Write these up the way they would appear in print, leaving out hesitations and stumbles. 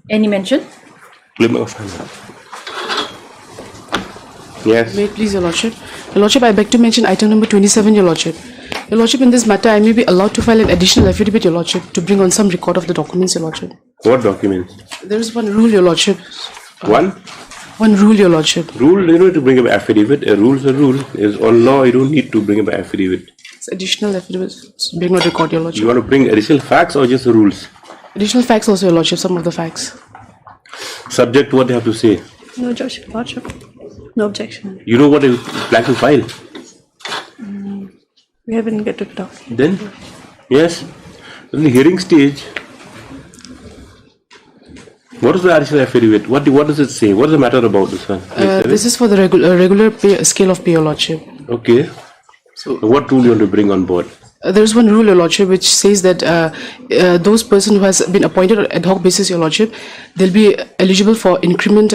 Any mention? Yes. May it please, Your Lordship. Your Lordship, I beg to mention item number 27, Your Lordship. Your Lordship, in this matter, I may be allowed to file an additional affidavit, Your Lordship, to bring on some record of the documents, Your Lordship. What documents? There is one rule, Your Lordship. One? One rule, Your Lordship. Rule, you don't need to bring up affidavit. A rule is a rule. Is on law, you don't need to bring up affidavit. It's additional affidavit. Bring on record, Your Lordship. You want to bring additional facts or just the rules? Additional facts also, Your Lordship, some of the facts. Subject to what they have to say. No objection, Lordship. No objection. You know what you plan to file? We haven't get it down. Then? Yes. In the hearing stage, what is the additional affidavit? What does it say? What is the matter about this one? This is for the regular scale of pay, Your Lordship. Okay. So what rule you want to bring on board? There is one rule, Your Lordship, which says that those person who has been appointed on ad hoc basis, Your Lordship, they'll be eligible for increment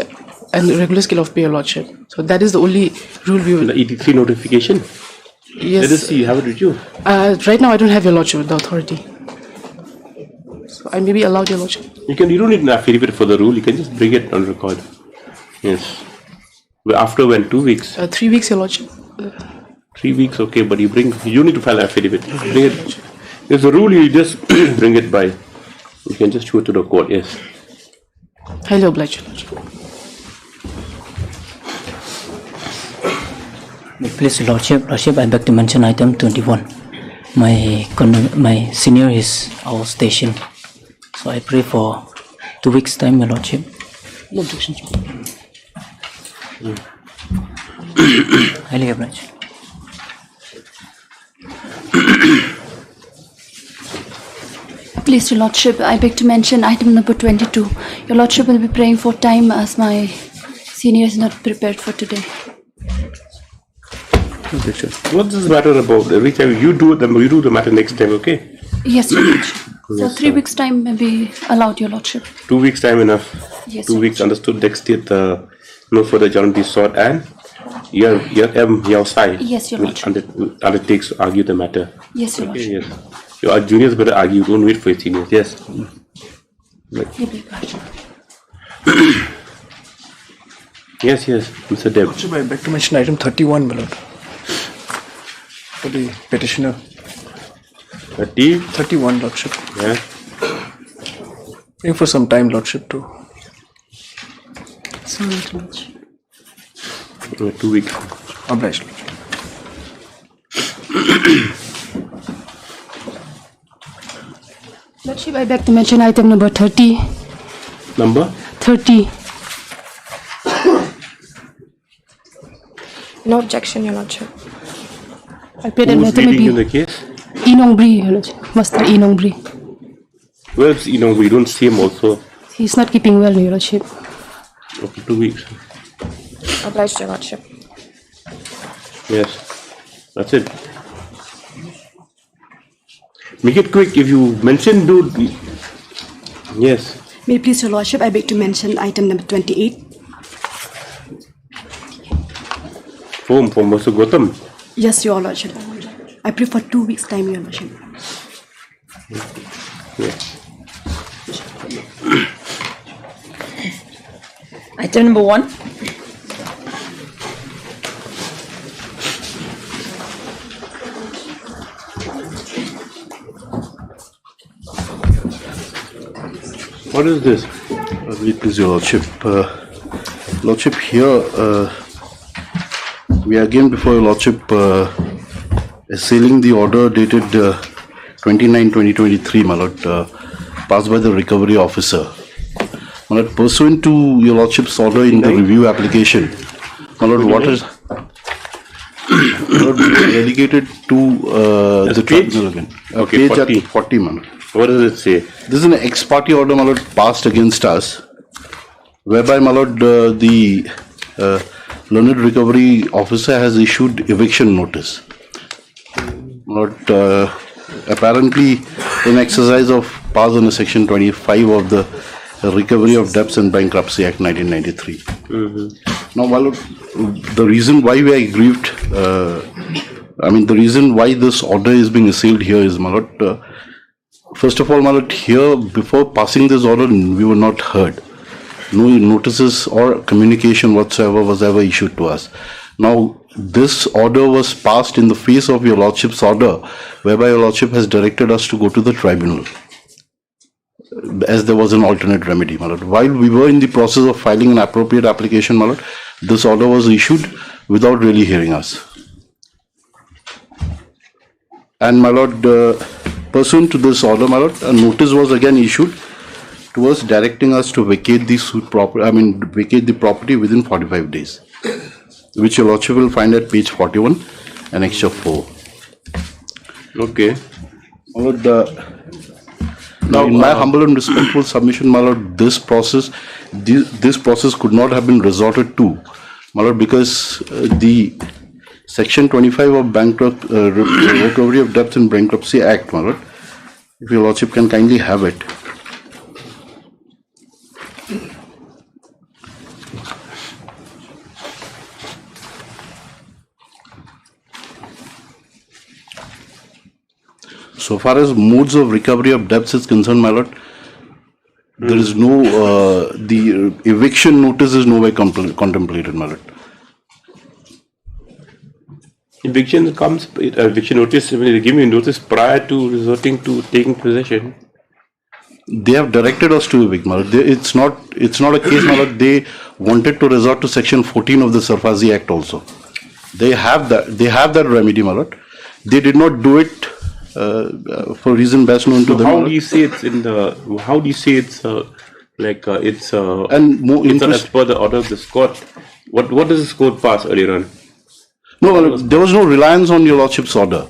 and regular scale of pay, Your Lordship. So that is the only rule we will... The ET3 notification? Yes. Let us see, you have it with you. Right now I don't have, Your Lordship, the authority. So I may be allowed, Your Lordship. You don't need an affidavit for the rule, you can just bring it on record. Yes. But after when? 2 weeks? 3 weeks, Your Lordship. 3 weeks, okay, but you need to file an affidavit. Bring it. There's a rule, you just bring it by. You can just show it to the court, yes. Highly obliged, Your Lordship. Please, Lordship, I beg to mention item 21. My senior is our station, so I pray for 2 weeks' time, Your Lordship. No objections. Highly obliged. Please, Your Lordship, I beg to mention item number 22. Your Lordship will be praying for time as my senior is not prepared for today. What does this matter about? Every time you do the matter next time, okay? Yes, Your Lordship. So Yes, 3 weeks' time may be allowed, Your Lordship. 2 weeks time enough. Yes, 2 Your weeks Lordship. understood. Next state no further journal be sought and your side Yes, Your Lordship. undertakes to argue the matter. Yes, Your Okay, Lordship. yes. Your juniors better argue. Don't wait for your seniors. Yes. Yes, Your Lordship. Yes, Mr. Deb. Lordship, I beg to mention item 31, my lord. For the petitioner. 31, Lordship. Yeah. Waiting for some time, Lordship, to. Sorry, Your Lordship. 2 weeks. Obliged, Lordship. Lordship, I beg to mention item number 30. Number? 30. No objection, Your Lordship. I pray that Who's matter may leading in be the case? Inong Bri, Your Lordship. Master Inong Bri. Well, we don't see him also. He's not keeping well, Your Lordship. Okay, 2 weeks. Obliged, Your Lordship. Yes. That's it. Make it quick. If you mention, do. Yes. May it please Your Lordship, I beg to mention item number 28. From Mr. Gautam. Yes, Your Lordship. I pray for 2 weeks' time, Your Lordship. Yes. Item number 1. What is this? Please, Your Lordship. Lordship, here we are again before Your Lordship assailing the order dated 29/2023, my Lord, passed by the recovery officer. My Lord, pursuant to Your Lordship's order in the review application, my Lord, what is delegated to the tribunal again? Okay, Page 40. at 40, my Lord. What does it say? This is an ex parte order, my Lord, passed against us, whereby, my Lord, the learned recovery officer has issued eviction notice. My Lord, apparently in exercise of powers under Section 25 of the Recovery of Debts and Bankruptcy Act 1993. Now, my Lord, the reason why we are aggrieved, the reason why this order is being assailed here is, my Lord, First of all, my lord, here before passing this order, we were not heard. No notices or communication whatsoever was ever issued to us. Now, this order was passed in the face of your lordship's order, whereby your lordship has directed us to go to the tribunal, as there was an alternate remedy, my lord. While we were in the process of filing an appropriate application, my lord, this order was issued without really hearing us. And my lord, pursuant to this order, my lord, a notice was again issued to us directing us to vacate the vacate the property within 45 days, which your lordship will find at page 41, annexure 4. Okay. My lord, now, in my humble and respectful submission, my lord, this process could not have been resorted to, my lord, because the Section 25 of Recovery of Debts in Bankruptcy Act, my lord, if your lordship can kindly have it. So far as modes of recovery of debts is concerned, my lord, there is no, the eviction notice is no way contemplated, my lord. Eviction notice, when they give me notice prior to resorting to taking possession. They have directed us to evict, my lord. It's not a case, my lord. They wanted to resort to Section 14 of the Sarfazi Act also. They have that remedy, my lord. They did not do it for reason best known to them. How do you say it's as per the order of this court? What does this court pass earlier on? No, there was no reliance on your lordship's order.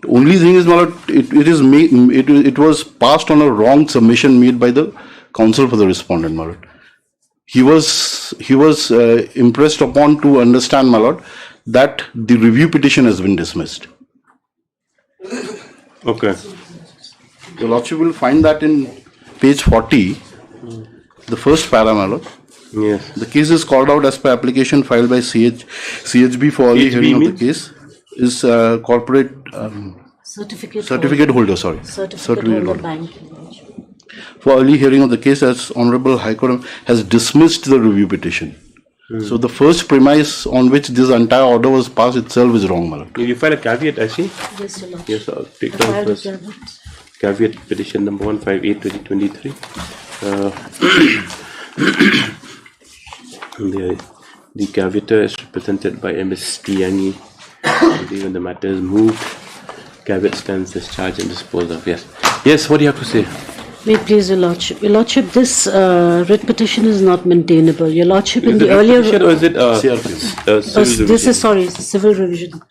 The only thing is, my lord, it was passed on a wrong submission made by the counsel for the respondent, my lord. He was impressed upon to understand, my lord, that the review petition has been dismissed. Okay. Your lordship will find that in page 40, the first para, my lord. Yes. The case is called out as per application filed by CHB for early hearing of the case. Is corporate certificate holder, sorry. Certificate holder bank. For early hearing of the case, as Honorable High Court has dismissed the review petition. So the first premise on which this entire order was passed itself is wrong, my lord. You file a caveat, I see? Yes, Your Lordship. Yes, I'll take down first. Caveat petition number 158/2023. The caveator is represented by Ms. Tiangi. Even the matter is moved. Caveat stands discharged and disposed of. Yes. Yes, what do you have to say? May it please Your Lordship. Your Lordship, this writ petition is not maintainable. Your Lordship, in the earlier... Or is it civil revision.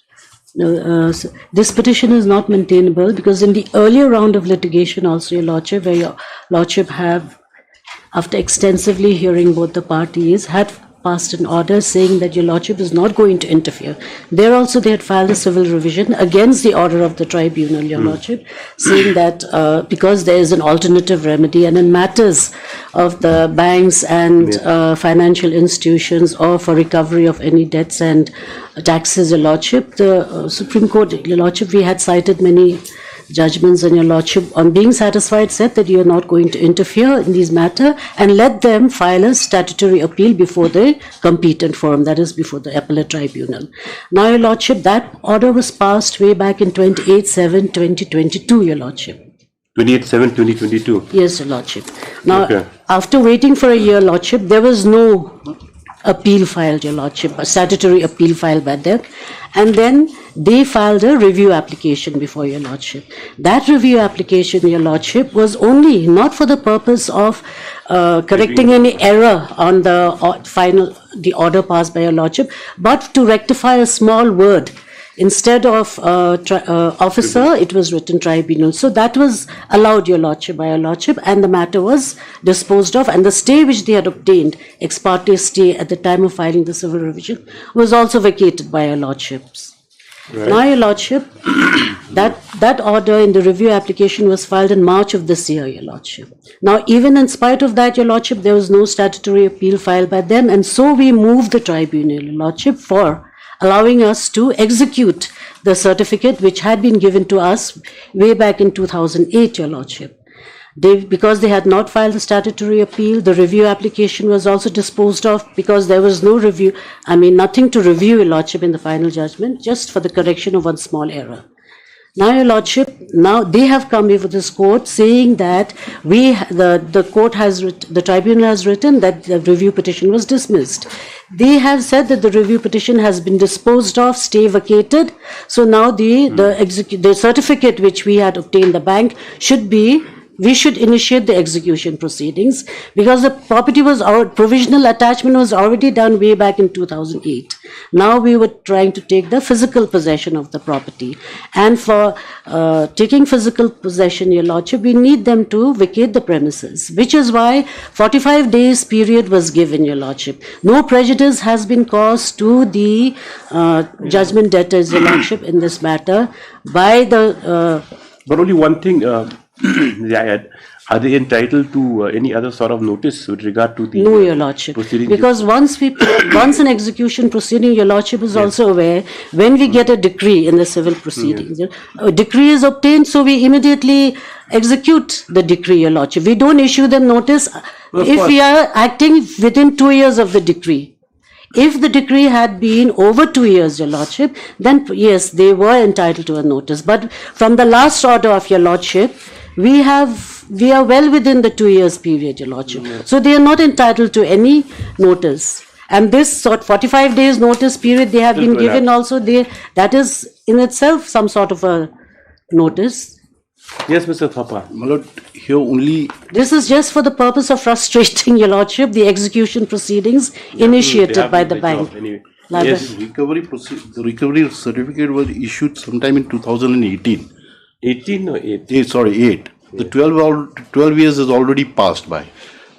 No, this petition is not maintainable because in the earlier round of litigation also, Your Lordship, where Your Lordship have, after extensively hearing both the parties, had passed an order saying that Your Lordship is not going to interfere. There also they had filed a civil revision against the order of the tribunal, Your Lordship, saying that because there is an alternative remedy and in matters of the banks and financial institutions or for recovery of any debts and taxes, Your Lordship, the Supreme Court, Your Lordship, we had cited many judgments, and Your Lordship, on being satisfied, said that you are not going to interfere in these matters and let them file a statutory appeal before the competent forum, that is before the appellate tribunal. Now, Your Lordship, that order was passed way back in 28/7/2022, Your Lordship. 28/7/2022? Yes, Your Lordship. Now, after waiting for a year, Lordship, there was no appeal filed, Your Lordship, a statutory appeal filed by them. And then they filed a review application before Your Lordship. That review application, Your Lordship, was only not for the purpose of correcting any error on the order passed by Your Lordship, but to rectify a small word. Instead of officer, it was written tribunal. So that was allowed, Your Lordship, by Your Lordship, and the matter was disposed of. And the stay which they had obtained, ex parte stay at the time of filing the civil revision, was also vacated by Your Lordships. Right. Now, Your Lordship, that order in the review application was filed in March of this year, Your Lordship. Now, even in spite of that, Your Lordship, there was no statutory appeal filed by them, and so we moved the tribunal, Your Lordship, for allowing us to execute the certificate which had been given to us way back in 2008, Your Lordship. Because they had not filed the statutory appeal, the review application was also disposed of because there was no review, nothing to review, Your Lordship, in the final judgment, just for the correction of one small error. Now, Your Lordship, now they have come before this court saying that the tribunal has written that the review petition was dismissed. They have said that the review petition has been disposed of, stay vacated. So now the certificate which we had obtained the bank we should initiate the execution proceedings because the property provisional attachment was already done way back in 2008. Now we were trying to take the physical possession of the property. And for taking physical possession, Your Lordship, we need them to vacate the premises, which is why 45 days period was given, Your Lordship. No prejudice has been caused to the judgment debtors, Your Lordship, in this matter by the... But only one thing... are they entitled to any other sort of notice with regard to the No, Your Lordship. Proceedings? Because once an execution proceeding, Your Lordship is also aware, when we get a decree in the civil proceedings, a decree is obtained, so we immediately execute the decree, Your Lordship. We don't issue them notice if we are acting within 2 years of the decree. If the decree had been over 2 years, Your Lordship, then yes, they were entitled to a notice. But from the last order of Your Lordship, we are well within the 2 years period, Your Lordship. So they are not entitled to any notice. And this 45 days notice period they have been given also, that is in itself some sort of a notice. Yes, Mr. Thapa. My lord, here only... This is just for the purpose of frustrating, Your Lordship, the execution proceedings initiated by the bank. Anyway. Yes, the recovery certificate was issued sometime in 2018. 18 or 8? Sorry, 8. The 12 years is already passed by.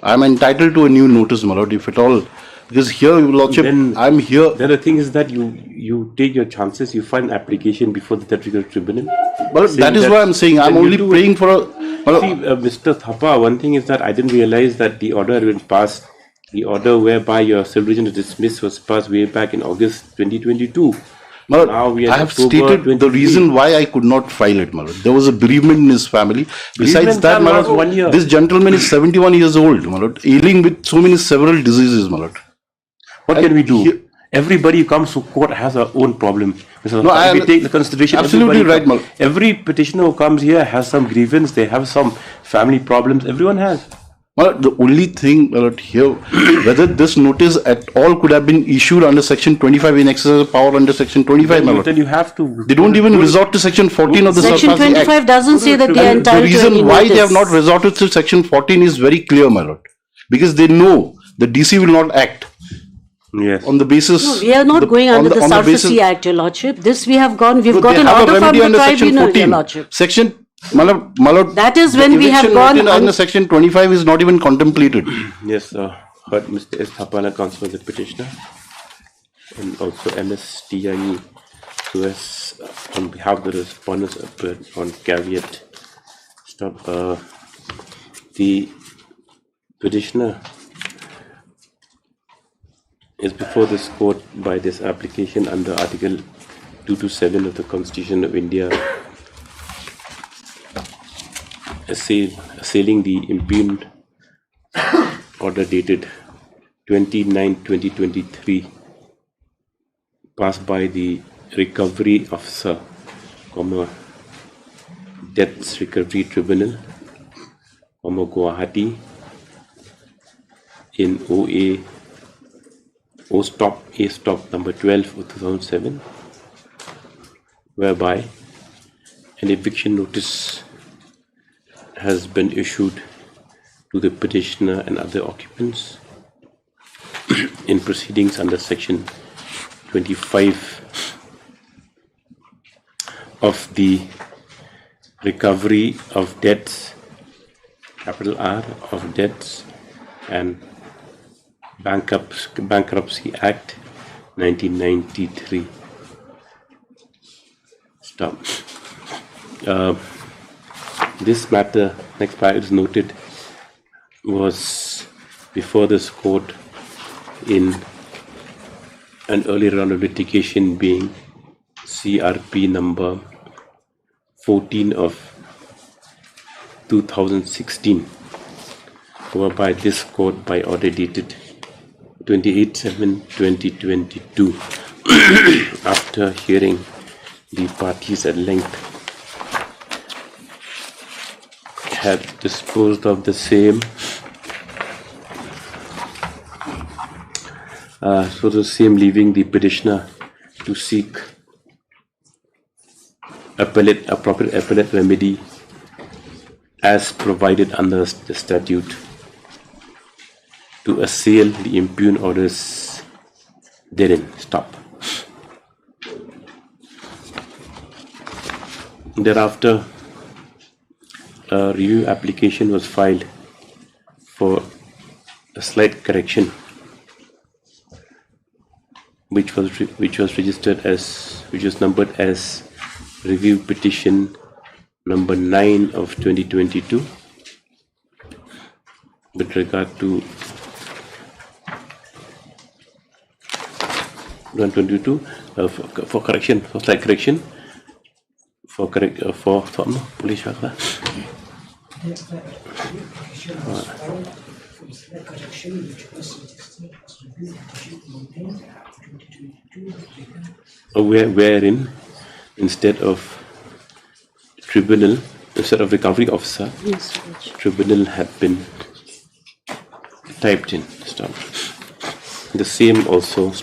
I am entitled to a new notice, my lord, if at all. Because here, Your Lordship, I am here. Then the thing is that you take your chances, you file an application before the Theatrical Tribunal. Well, that is why I am saying, I am only praying for a... See, Mr. Thapa, one thing is that I didn't realize that the order had been passed. The order whereby your civil provision to dismiss was passed way back in August 2022. Lord, I have stated the reason why I could not file it, my lord. There was a bereavement in his family. Besides that, my lord, this gentleman is 71 years old, my lord, ailing with several diseases, my lord. What can we do? Everybody who comes to court has our own problem. No, if we take the consideration, absolutely right, my lord. Every petitioner who comes here has some grievance, they have some family problems, everyone has. Well, the only thing here, whether this notice at all could have been issued under Section 25 in excess of power under Section 25, my lord. Then you have to. They don't even resort to Section 14 of the Section 25 Act. Doesn't say that they are entitled to any notice. The reason why they have not resorted to Section 14 is very clear, my lord. Because they know the DC will not act. Yes. On the basis. No, we are not going under the Surfacy Act, Your Lordship. This we have gone. We've got an order from the tribunal, Your Lordship. Section. That is when we have gone under Section 25 is not even contemplated. Yes, heard Mr. S. Thapana, counsel the petitioner, and also MS Tiangi, who has, on behalf of the respondents, appeared on caveat. The petitioner is before this court by this application under Article 227 of the Constitution of India, assailing the impugned order dated 29/2023 passed by the Recovery Officer, Debts Recovery Tribunal, Guwahati, in A stop number 12 of 2007, whereby an eviction notice has been issued to the petitioner and other occupants in proceedings under Section 25 of the Recovery of Debts, capital R, of Debts and Bankruptcy Act 1993. Stop. This matter, next part is noted, was before this court in an earlier round of litigation being CRP number 14 of 2016, whereby this court, by order dated 28/7/2022, after hearing the parties at length, had disposed of the same. So the same, leaving the petitioner to seek appropriate appellate remedy as provided under the statute to assail the impugned orders therein. Stop. Thereafter, a review application was filed for a slight correction, which was numbered as review petition number 9 of 2022, with regard to 122 for correction, for slight correction, police wherein instead of recovery officer, tribunal had been typed in. Stop. The same also was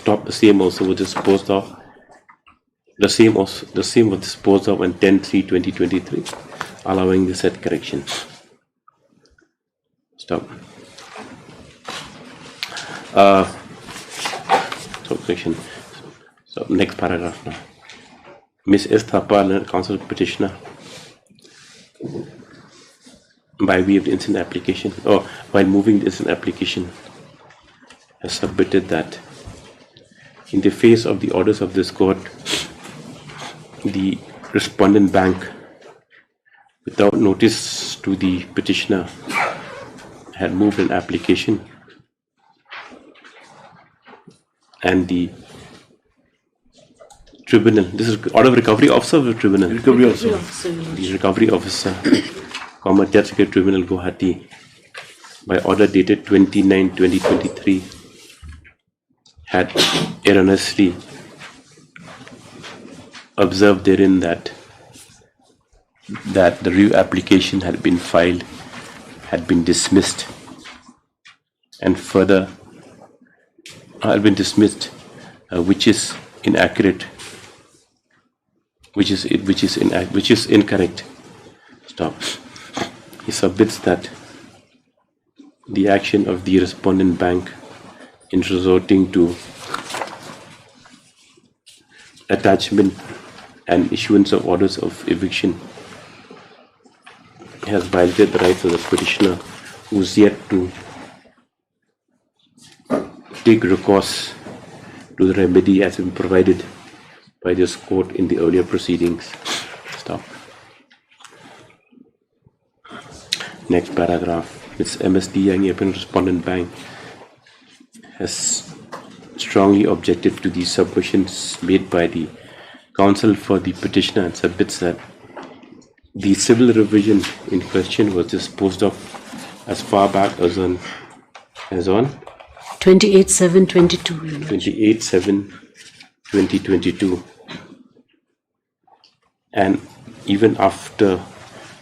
disposed of. The same was disposed of on 10/3/2023, allowing the said correction. Stop. Correction. So next paragraph now. Ms. S. Thapa, counsel petitioner, by way of the instant application, or while moving the instant application, has submitted that in the face of the orders of this court, the respondent bank, without notice to the petitioner, had moved an application, and the tribunal, this is order of recovery officer of the tribunal. Recovery officer. The recovery officer, Judge Secretary Tribunal Guwahati, by order dated 29/2023, had erroneously observed therein that the review application had been filed, had been dismissed, and further had been dismissed, which is inaccurate, which is incorrect. Stop. He submits that the action of the respondent bank in resorting to attachment and issuance of orders of eviction has violated the rights of the petitioner, who is yet to take recourse to the remedy as been provided by this court in the earlier proceedings. Stop. Next paragraph. Ms. M.S.D. Yangi, respondent bank, has strongly objected to the submissions made by the counsel for the petitioner and submits that the civil revision in question was disposed of as far back as on 28/7/22. 28/7/2022, and even after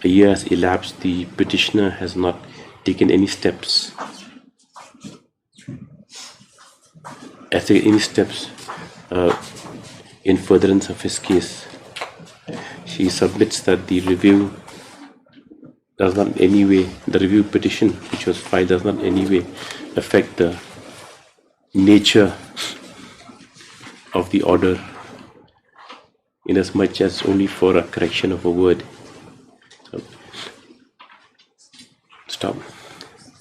a year has elapsed, the petitioner has not taken any steps in furtherance of his case. She submits that the review does not in any way, the review petition which was filed does not in any way affect the nature of the order, inasmuch as only for a correction of a word. So, stop.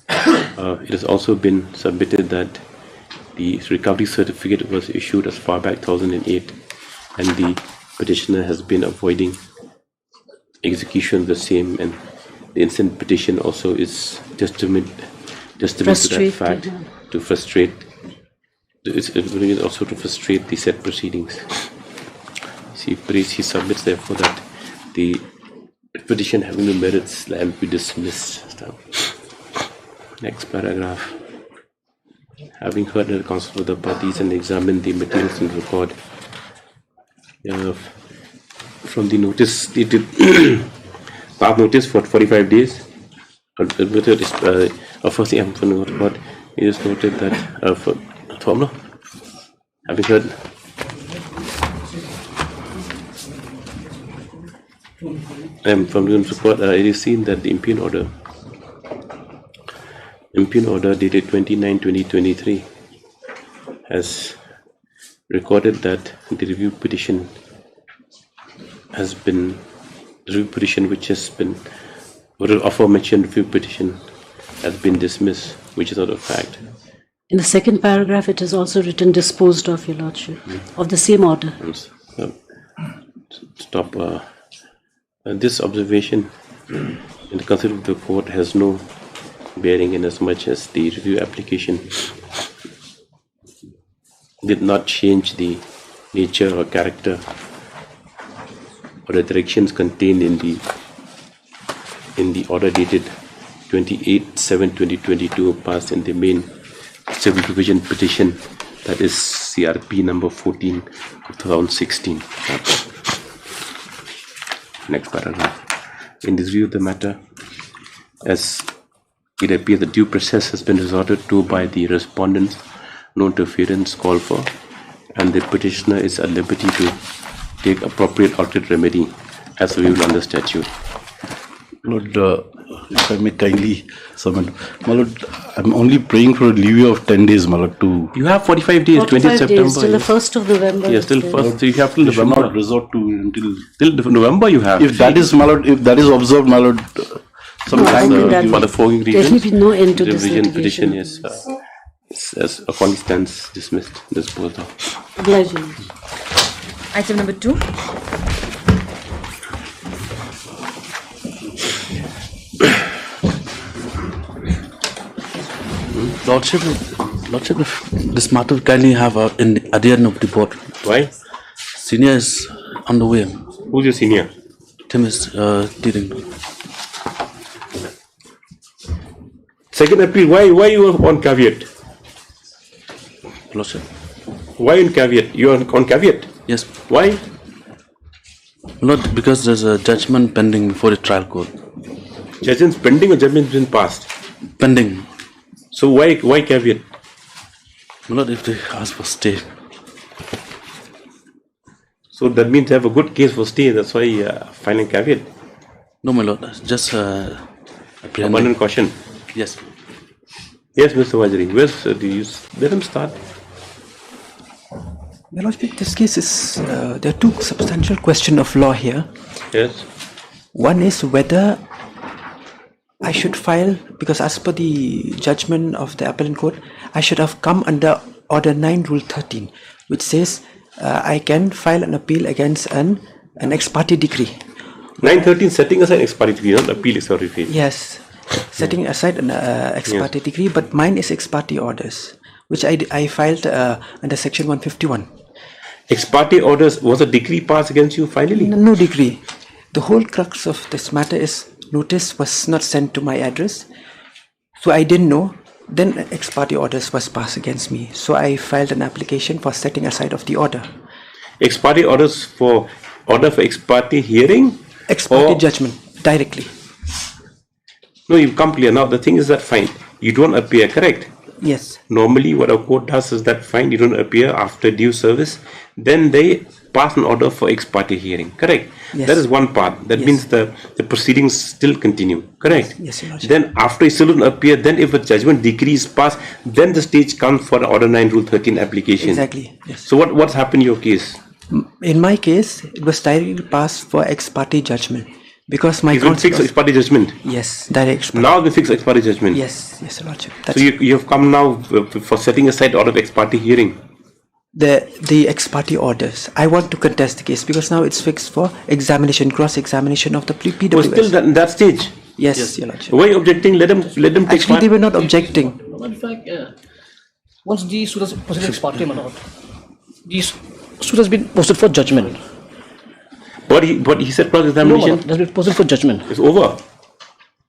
It has also been submitted that the recovery certificate was issued as far back 2008, and the petitioner has been avoiding execution of the same, and the instant petition also is testament to that fact, to frustrate It's also to frustrate the said proceedings. He submits therefore that the petition having the merits be dismissed. Next paragraph. Having heard the counsel of the parties and examined the materials in the record, from the notice dated part notice for 45 days, firstly, I'm from the record. It is noted that having heard from the report, it is seen that the impugn order dated 29/2023 has recorded that the review petition which has been, aforementioned review petition has been dismissed, which is not a fact. In the second paragraph, it is also written disposed of, Your Lordship, of the same order. Stop. This observation in the consideration of the court has no bearing in as much as the review application did not change the nature or character or the directions contained in the order dated 28/7/2022 passed in the main civil provision petition, that is CRP number 14 of 2016. Next paragraph. In this view of the matter, as it appears the due process has been resorted to by the respondents, no interference called for, and the petitioner is at liberty to take appropriate alternate remedy as reviewed under statute. Lord, if I may kindly submit, my Lord, I'm only praying for a leave of 10 days, my Lord, to... You have 45 days, 20th September. Days, till the 1st of November. Yes, till first. So you have till You should November. not resort to until... Till November you have. If that is, my Lord, if that is observed, my Lord, some No, I time think will that give- for the following there reasons, will be no end to the this revision litigation. petition is as according stands dismissed, disposed of. Obliging. Item number 2. Lordship, if this matter kindly have in adjournment of the board. Why? Senior is on the way. Who's your senior? Tim is dealing. Second appeal, why you are on caveat? Lordship. Why in caveat? You are on caveat? Yes. Why? Not because there's a judgment pending before the trial court. Judgment's pending or judgment's been passed? Pending. So why caveat? Not if they ask for stay. So that means they have a good case for stay, that's why filing caveat. No, my lord, just Abundant caution. Yes. Yes, Mr. Wajri, let him start. Your Lordship, this case is, there are two substantial questions of law here. Yes. One is whether I should file, because as per the judgment of the appellate court, I should have come under Order 9, Rule 13, which says I can file an appeal against an ex parte decree. 913 setting aside ex parte decree, not appeal ex parte decree. Yes, setting aside an ex parte decree, but mine is ex parte orders, which I filed under Section 151. Ex parte orders, was a decree passed against you finally? No decree. The whole crux of this matter is notice was not sent to my address, so I didn't know. Then ex parte orders was passed against me, so I filed an application for setting aside of the order. Ex parte orders for order for ex parte hearing? Ex parte judgment directly. No, you come clear. Now the thing is that fine, you don't appear, correct? Yes. Normally what a court does is that fine, you don't appear after due service, then they pass an order for ex parte hearing, correct? Yes. That is one part. That means the proceedings still continue, correct? Yes, Your Lordship. Then after you still don't appear, then if a judgment decree is passed, then the stage comes for the Order 9 Rule 13 application. Exactly, yes. So what's happened in your case? In my case, it was directly passed for ex parte judgment, because my You will fix ex parte judgment? Yes, direct ex parte. Now we fix ex parte judgment? Yes, yes, Your Lordship. So you have come now for setting aside order of ex parte hearing? The ex parte orders. I want to contest the case because now it's fixed for examination, cross-examination of the PWS. Was still in that stage? Yes, Your Lordship. Why objecting? Let them take Actually, part. they were not objecting. Once the suit has proceeded ex parte, my lord, the suit has been posted for judgment. But he said cross-examination. No, it has been posted for judgment. It's over.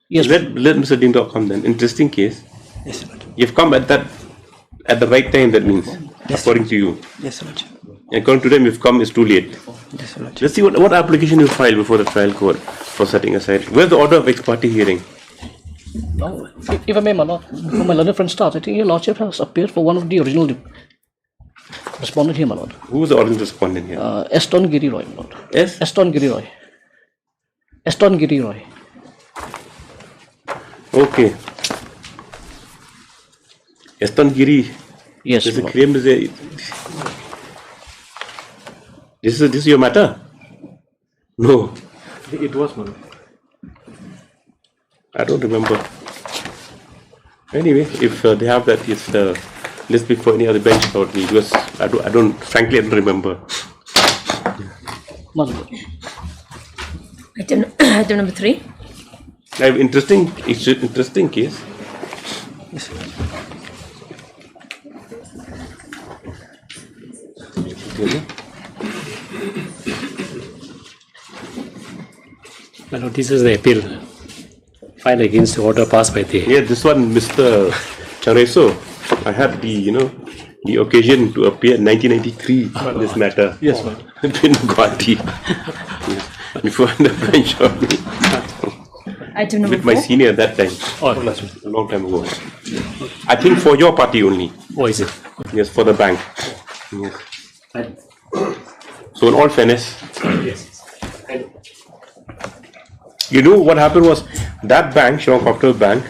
Yes. Let Mr. Dindor come then. Interesting case. Yes, Lord. You've come at the right time, that means, Yes, according to you. Yes, Lord. According to them, you've come, it's too late. Yes, Lord. Let's see what application you filed before the trial court for setting aside. Where's the order of ex parte hearing? No, if I may, my lord, before my learned friend starts, I think your lordship has appeared for one of the original respondent here, my lord. Who was the original respondent here? Aston Giri Roy, my lord. Yes? Aston Giri Roy. Aston Giri Roy. Okay. Aston Giri. Yes, There's my a lord. claim. This is your matter? No. It was, man. I don't remember. Anyway, if they have that, it's let's speak for any other bench about me, because frankly, I don't remember. My lord. Item number 3. I have interesting case. Yes, My lord, this is the appeal filed against the order passed by the... Yeah, this one, Mr. Chareso, I had the occasion to appear in 1993 on this matter. Yes, ma'am. In Guwahati. Yes. Before the bench of me. Item number With 4. my senior at that time. Oh, a long time ago. I think for your party only. oh, is it? Yes, for the bank. Yes. So in all fairness, Yes. you know what happened was that bank, Shillong Capital Bank,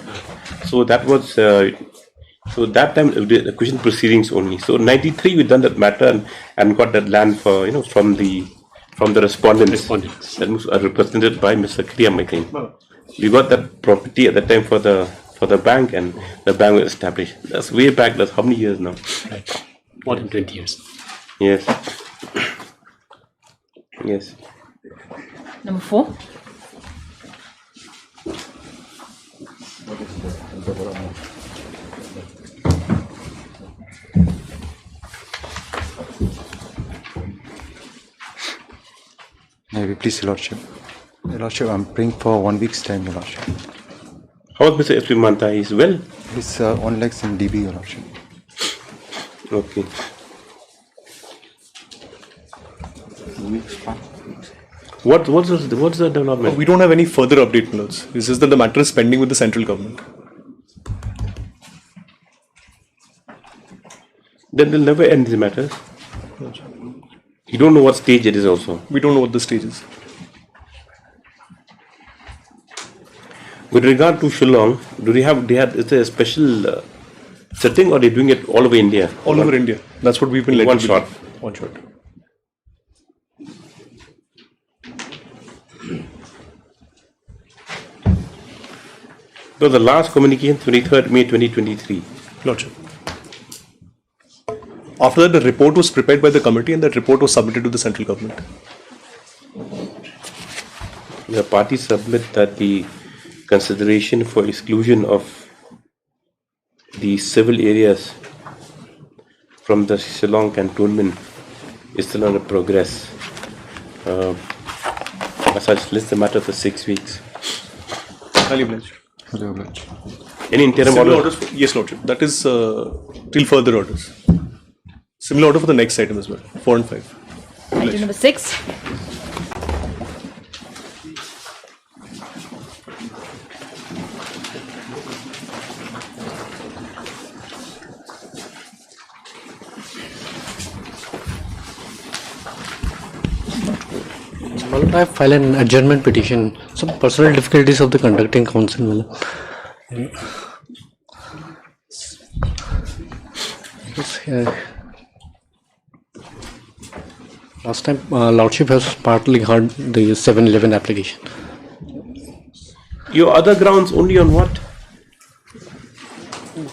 so that was so that time the question proceedings only. So in 93 we done that matter and got that land for from the respondents. That was represented by Mr. Kriyam, I think. We got that property at that time for the bank, and the bank was established. That's way back. That's how many years now? Right. More than 20 years. Yes. Yes. Number 4. May we please, Your Lordship? Your Lordship, I'm praying for 1 week's time, Your Lordship. How is Mr. S.P. Manta? He's well? He's on legs in DB, Your Lordship. Okay. What's the development? We don't have any further update, notes. It's just that the matter is pending with the central government. Then they'll never end the matters. You don't know what stage it is also. We don't know what the stage is. With regard to Shillong, is there a special setting, or are they doing it all over India? All over India. That's what we've been in led one to shot. believe. One shot. So the last communication, 23rd May 2023. Lordship. After that, the report was prepared by the committee, and that report was submitted to the central government. The party submit that the consideration for exclusion of the civil areas from the Shillong cantonment is still under progress. As such, list the matter for 6 weeks. Highly obliged. Any interim Similar order? orders? Yes, Lordship. That is till further orders. Similar order for the next item as well, 4 and 5. Item number 6. I filed an adjournment petition. Some personal difficulties of the conducting counsel. Last time, Lordship has partly heard the 711 application. Your other grounds only on what?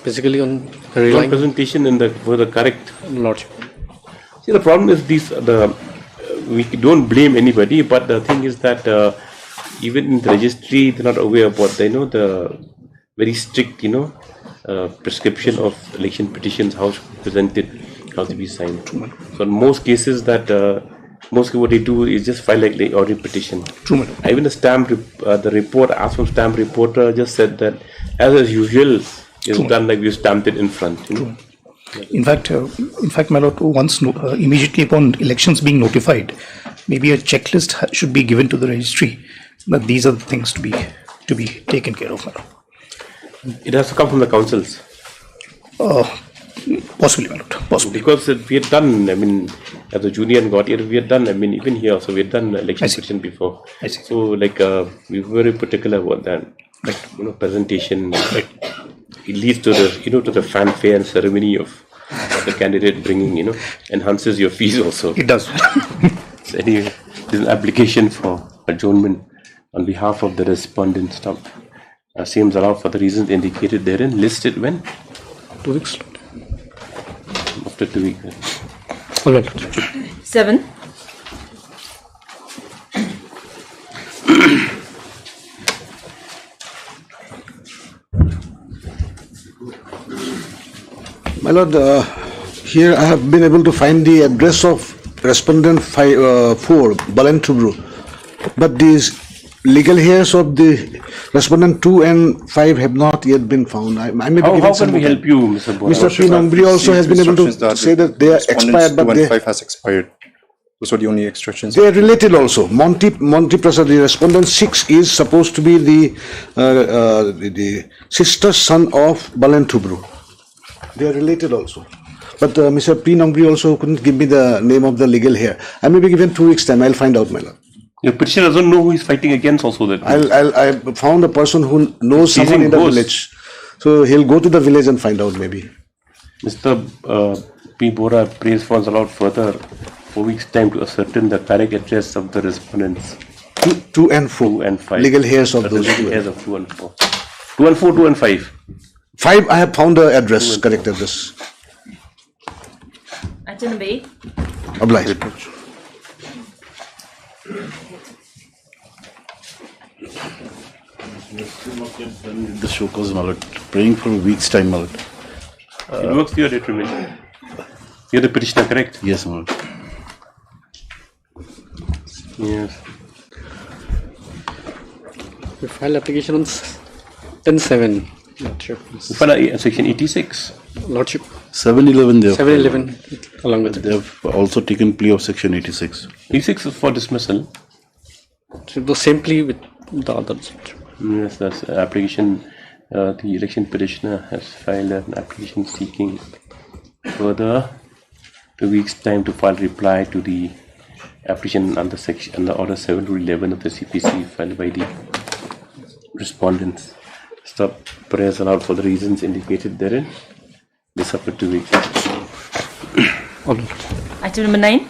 Basically on presentation for the correct Lordship. See, the problem is we don't blame anybody, but the thing is that even in the registry, they're not aware of what they know. The very strict, prescription of election petitions, how to present it, how to be signed. So in most cases that mostly what they do is just file like the audit petition. True, madam. Even the report asked from stamp reporter just said that as usual is done like we stamped it in front. True. In fact, my lord, once immediately upon elections being notified, maybe a checklist should be given to the registry that these are the things to be taken care of, my lord. It has to come from the councils. Possibly, my lord. Possibly. Because we had done, I mean, as a junior and got here, we had done, I mean, even here, so we had done election petition before. I see. So, like, we were very particular about that. Like, presentation. Right. It leads to the, to the fanfare and ceremony of the candidate bringing, enhances your fees also. It does. So anyway, there's an application for adjournment on behalf of the respondent. Seems allowed for the reasons indicated therein. Listed when? 2 weeks. After 2 weeks. All right. 7. My lord, here I have been able to find the address of respondent 4, Balentubru, but these legal heirs of the respondent 2 and 5 have not yet been found. I may be how can we help you, Mr. Bora? Mr. P. Nambri also has been able to say that they are expired, but 2 they and 5 has expired. Those are the only instructions. They are related also. Monty Prasad, the respondent 6 is supposed to be the sister son of Balentubru. They are related also. But Mr. P. Nambri also couldn't give me the name of the legal heir. I may be given 2 weeks time. I'll find out, my lord. Your petitioner doesn't know who he's fighting against also. That I found a person who knows someone in the village. So he'll go to the village and find out maybe. Mr. P. Bora prays for us allowed further 4 weeks time to ascertain the correct address of the respondents. 2 and 4. 2 and 5. Legal heirs of those legal heirs of 2 and 4. 2 and 4, 2 and 5. 5, I have found the address, correct address. Item number 8. Obliged. The show cause, my lord. Praying for a week's time, my lord. It works to your determination. You're the petitioner, correct? Yes, my lord. Yes. We filed application on 10/7. Lordship. Section 86. Lordship. 711 there. 711 along with it. They have also taken plea of section 86. 86 is for dismissal. So the same plea with the others. Yes, that's application. The election petitioner has filed an application seeking further 2 weeks time to file reply to the application under order 7 to 11 of the CPC filed by the respondents. Stop prayers allowed for the reasons indicated therein. This up to 2 weeks. Item number 9.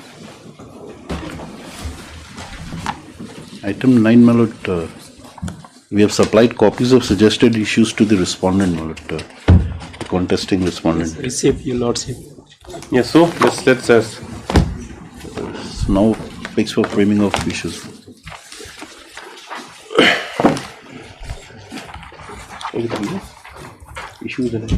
Item 9, my lord. We have supplied copies of suggested issues to the respondent, my lord. The contesting respondent. Receive, your lordship. Yes, so let's now fix for framing of issues. Issues and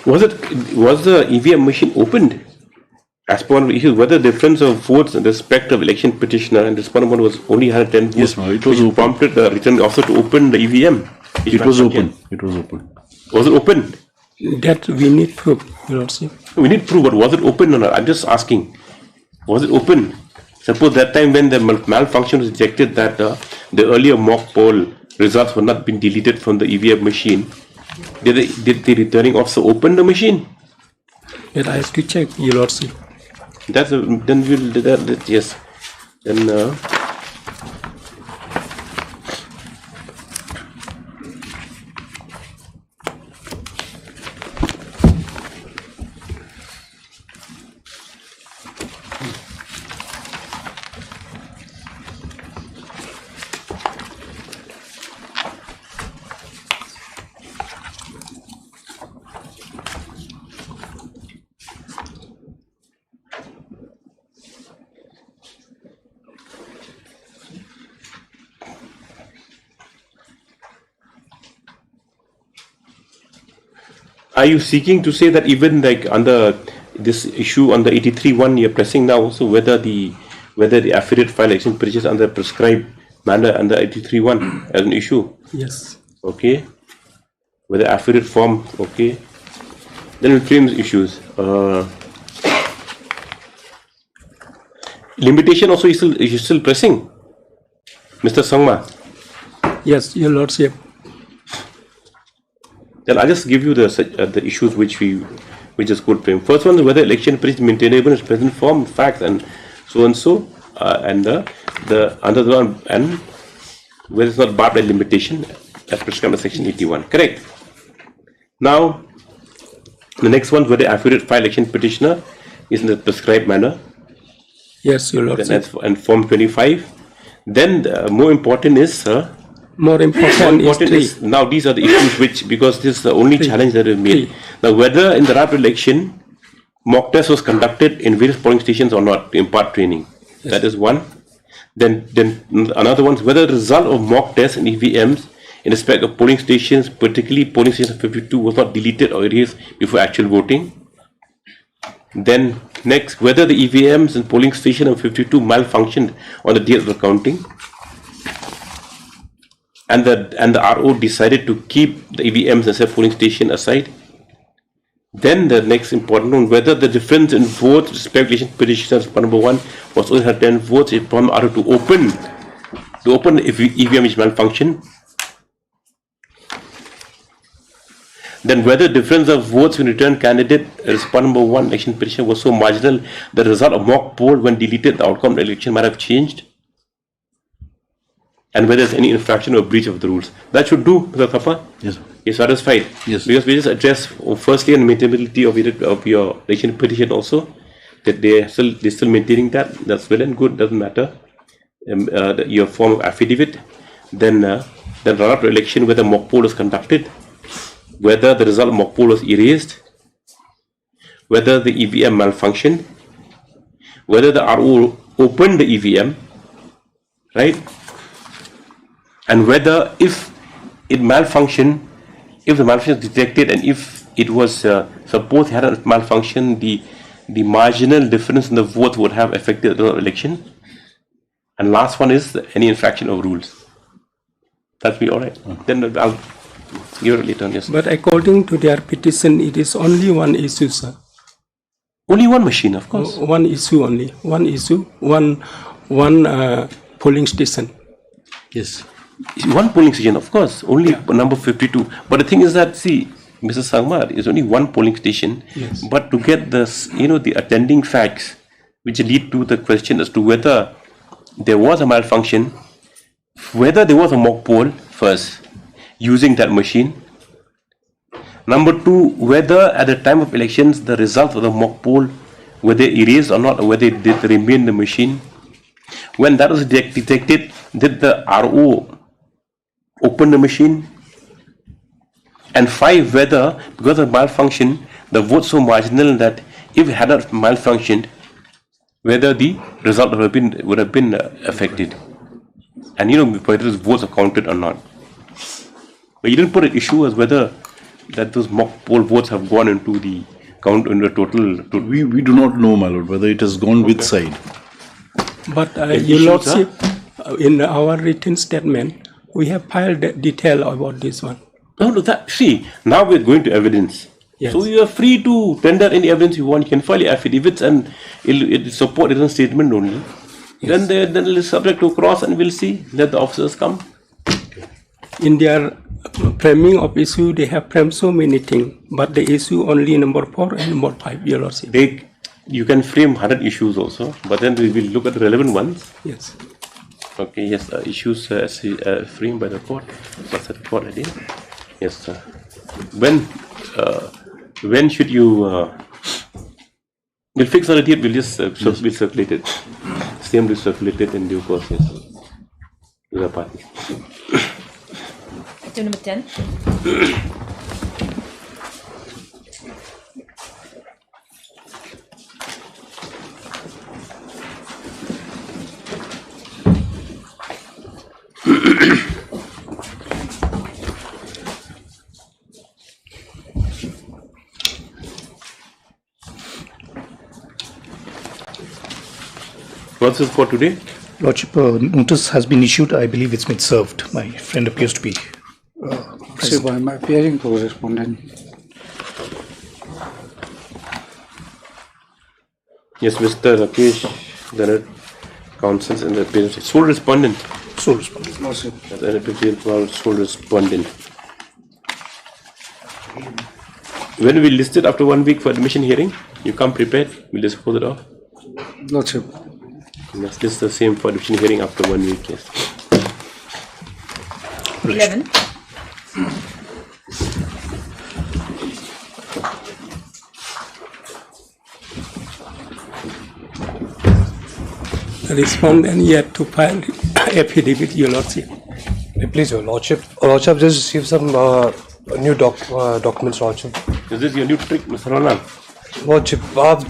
Was the EVM machine opened? As per one of the issues, whether the difference of votes in respect of election petitioner and respondent one was only 110 votes. Yes, ma'am. It was prompted the returning officer to open the EVM. It was open. It was open. Was it open? That we need proof, your lordship. We need proof, but was it open or not? I'm just asking. Was it open? Suppose that time when the malfunction was detected that the earlier mock poll results were not been deleted from the EVM machine, Did the returning officer open the machine? That I have to check, Your Lordship. Then we'll do that. Yes. Then. Are you seeking to say that even like under this issue on the 83(1) you're pressing now, so whether the affidavit file action petition under prescribed manner under 83(1) as an issue? Yes. Okay. Whether affidavit form, okay. Then we'll frame issues. Limitation also is still pressing, Mr. Sangma. Yes, Your Lordship. Then I'll just give you the issues which just could frame. First one is whether election petition is maintainable in its present form, facts, and so, and the under the one, and whether it's not barred by limitation as prescribed under section 81. Correct. Now, the next one, whether affidavit file election petitioner is in the prescribed manner. Yes, Your Lordship. And form 25. Then more important is. More important is now these are the issues which, because this is the only challenge that we made. Now, whether in the RAP election mock test was conducted in various polling stations or not to impart training. Yes. That is one. Then another one is whether the result of mock tests and EVMs in respect of polling stations, particularly polling station 52, was not deleted or erased before actual voting. Then next, whether the EVMs in polling station of 52 malfunctioned on the day of the counting. And the RO decided to keep the EVMs as a polling station aside. Then the next important one, whether the difference in votes respect election petitions number 1 was only had 10 votes upon RO to open if EVM is malfunction. Then whether difference of votes when returned candidate respondent number 1 election petition was so marginal the result of mock poll when deleted the outcome of the election might have changed. And whether there's any infraction or breach of the rules. That should do, Mr. Thapa? Yes. You're satisfied? Yes. Because we just address firstly on maintainability of your election petition also, that they're still maintaining that. That's well and good, doesn't matter. Your form of affidavit. Then run up to election whether mock poll was conducted, whether the result of mock poll was erased, whether the EVM malfunctioned, whether the RO opened the EVM, right? And whether if it malfunctioned, if the malfunction is detected and if it was supposed had a malfunction, the marginal difference in the vote would have affected the election. And last one is any infraction of rules. That'll be all right. Then I'll give it later on. Yes. But according to their petition, it is only one issue, sir. Only one machine, of course. One issue only. One issue. One polling station. Yes. One polling station, of course, only number 52. But the thing is that, see, Mr. Sangmar, is only one polling station. Yes. But to get this, the attending facts, which lead to the question as to whether there was a malfunction, whether there was a mock poll first, using that machine. Number 2, whether at the time of elections, the results of the mock poll, were they erased or not, or whether they did remain in the machine. When that was detected, did the RO open the machine? And 5, whether because of malfunction the votes so marginal that if it had not malfunctioned, whether the result would have been affected, and whether those votes are counted or not. But you didn't put an issue as whether that those mock poll votes have gone into the count in the total. We do not know, my lord, whether it has gone which side. But Your Lordship, in our written statement, we have filed detail about this one. No, see, now we're going to evidence. Yes. So you are free to tender any evidence you want. You can file your affidavits and it'll support written statement only. Yes. Then it's subject to cross and we'll see. Let the officers come. in their framing of issue, they have framed so many things, but the issue only number 4 and number 5, Your Lordship. You can frame 100 issues also, but then we will look at the relevant ones. Yes. Okay, yes, issues framed by the court. What's the court idea? Yes, sir. When should you, we'll fix on a date, we'll just we'll circulate it. Same will circulate it in due course, yes. To the party. Item number 10. What's this for today? Lordship, notice has been issued. I believe it's been served. My friend appears to be present. I'm appearing for respondent. Yes, Mr. Rakesh Ganar, counsels and the appearance. Sole respondent. Sole respondent. Lordship. An appearance for sole respondent. When we list it after 1 week for admission hearing, you come prepared, we'll just close it off. Lordship. Yes, this is the same for admission hearing after 1 week, yes. 11. The respondent yet to file affidavit, Your Lordship. Please, Your Lordship. Lordship, just received some new documents, Lordship. Is this your new trick, Mr. Roland? Lordship,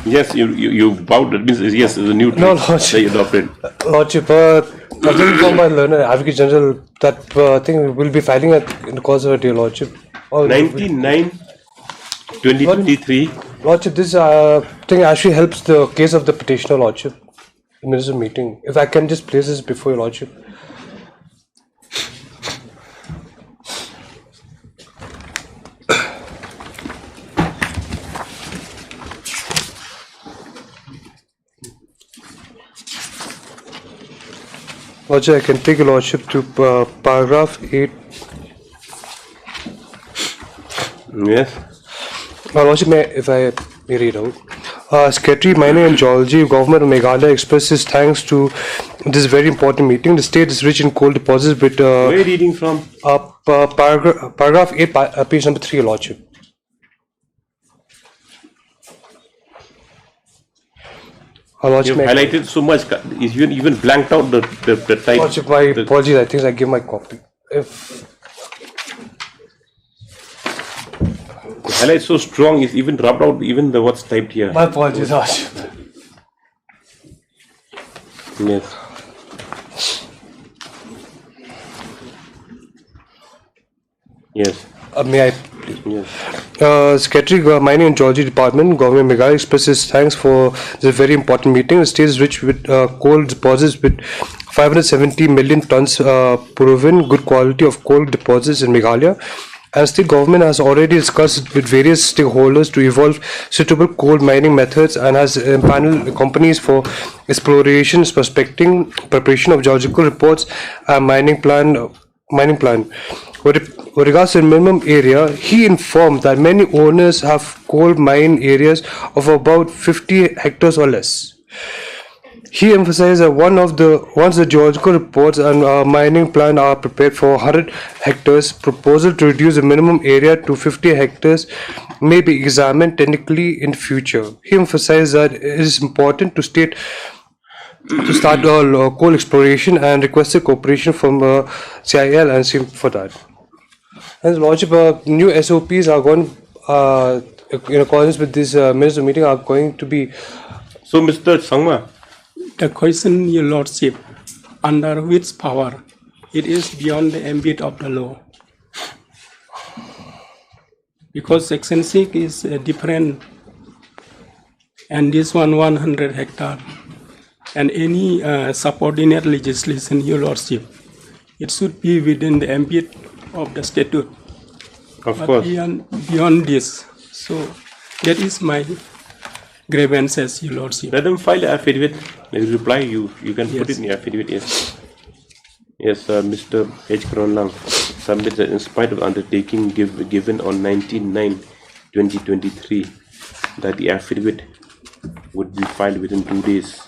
yes, you vowed, that means yes, it's a new trick. No, Lordship. That you adopted. Lordship, nothing from my learner, Advocate General, that thing will be filing in the course of it, Your Lordship. 99-2023. Lordship, this thing actually helps the case of the petitioner, Lordship. In minutes of meeting. If I can just place this before Your Lordship. Lordship, I can take Your Lordship to paragraph 8. Yes. Lordship, if I may read out. Secretary Mining and Geology, Government of Meghalaya expresses thanks to this very important meeting. The state is rich in coal deposits with... Where are you reading from? Paragraph 8, page number 3, Your Lordship. You've highlighted so much, you even blanked out the type. Lordship, my apologies, I think I give my copy. If the highlight so strong, is even rubbed out even the what's typed here. My apologies, Lordship. Yes. Yes. May I? Yes. Secretary Mining and Geology Department, Government of Meghalaya expresses thanks for this very important meeting. The state is rich with coal deposits with 570 million tons proven good quality of coal deposits in Meghalaya. And state government has already discussed with various stakeholders to evolve suitable coal mining methods and has empaneled companies for exploration, prospecting, preparation of geological reports and mining plan. With regards to the minimum area, he informed that many owners have coal mine areas of about 50 hectares or less. He emphasized that once the geological reports and mining plan are prepared for 100 hectares, proposal to reduce the minimum area to 50 hectares may be examined technically in future. He emphasized that it is important to start coal exploration and requested cooperation from CIL and SIM for that. And Lordship, new SOPs are going in accordance with this minutes of meeting are going to be. So, Mr. Sangma, the question, Your Lordship, under which power it is beyond the ambit of the law? Because Section 6 is different, and this one 100 hectare, and any subordinate legislation, Your Lordship, it should be within the ambit of the statute. Of course. Beyond this, so that is my grievances, Your Lordship. Let them file the affidavit. They reply you. You can put it in the affidavit. Yes. Yes, Mr. H. Kronlang submits that in spite of undertaking given on 19/9/2023 that the affidavit would be filed within 2 days,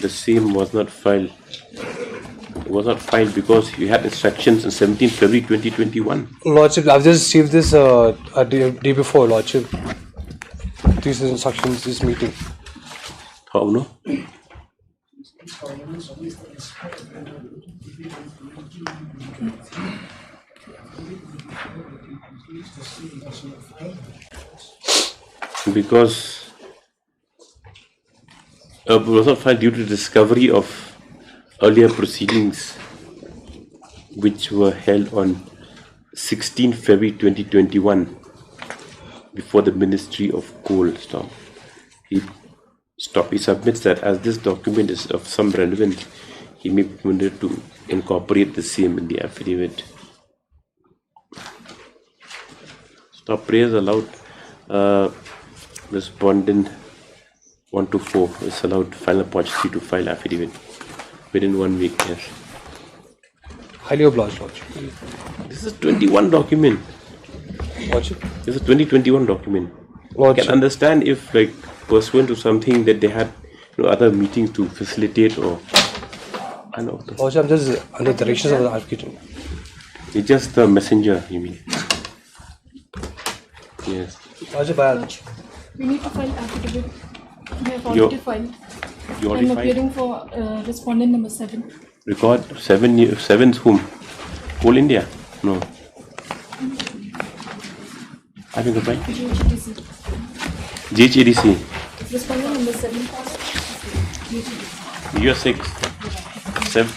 the same was not filed. It was not filed because you had instructions on 17 February 2021. Lordship, I've just received this a day before, Lordship. These instructions, this meeting. How no? Because it was not filed due to discovery of earlier proceedings which were held on 16 February 2021 before the Ministry of Coal. He submits that as this document is of some relevance, he may be permitted to incorporate the same in the affidavit. Stop. Prayers allowed. Respondent 1 to 4 is allowed final opportunity to file affidavit within 1 week. Yes. Highly obliged, Lordship. This is 21 document. Lordship. This is 2021 document. Lordship. I can understand if, like, pursuant to something that they had, other meetings to facilitate or. I know. Lordship, I'm just under the directions of the architect. It's just the messenger, you mean? Yes. Lordship, We need to file affidavit. We have You- already filed. you already I'm filed? appearing for respondent number 7. Record 7's whom? Whole India? No. I think goodbye. GHDC. GHADC. Respondent number 7. You're 6. 7.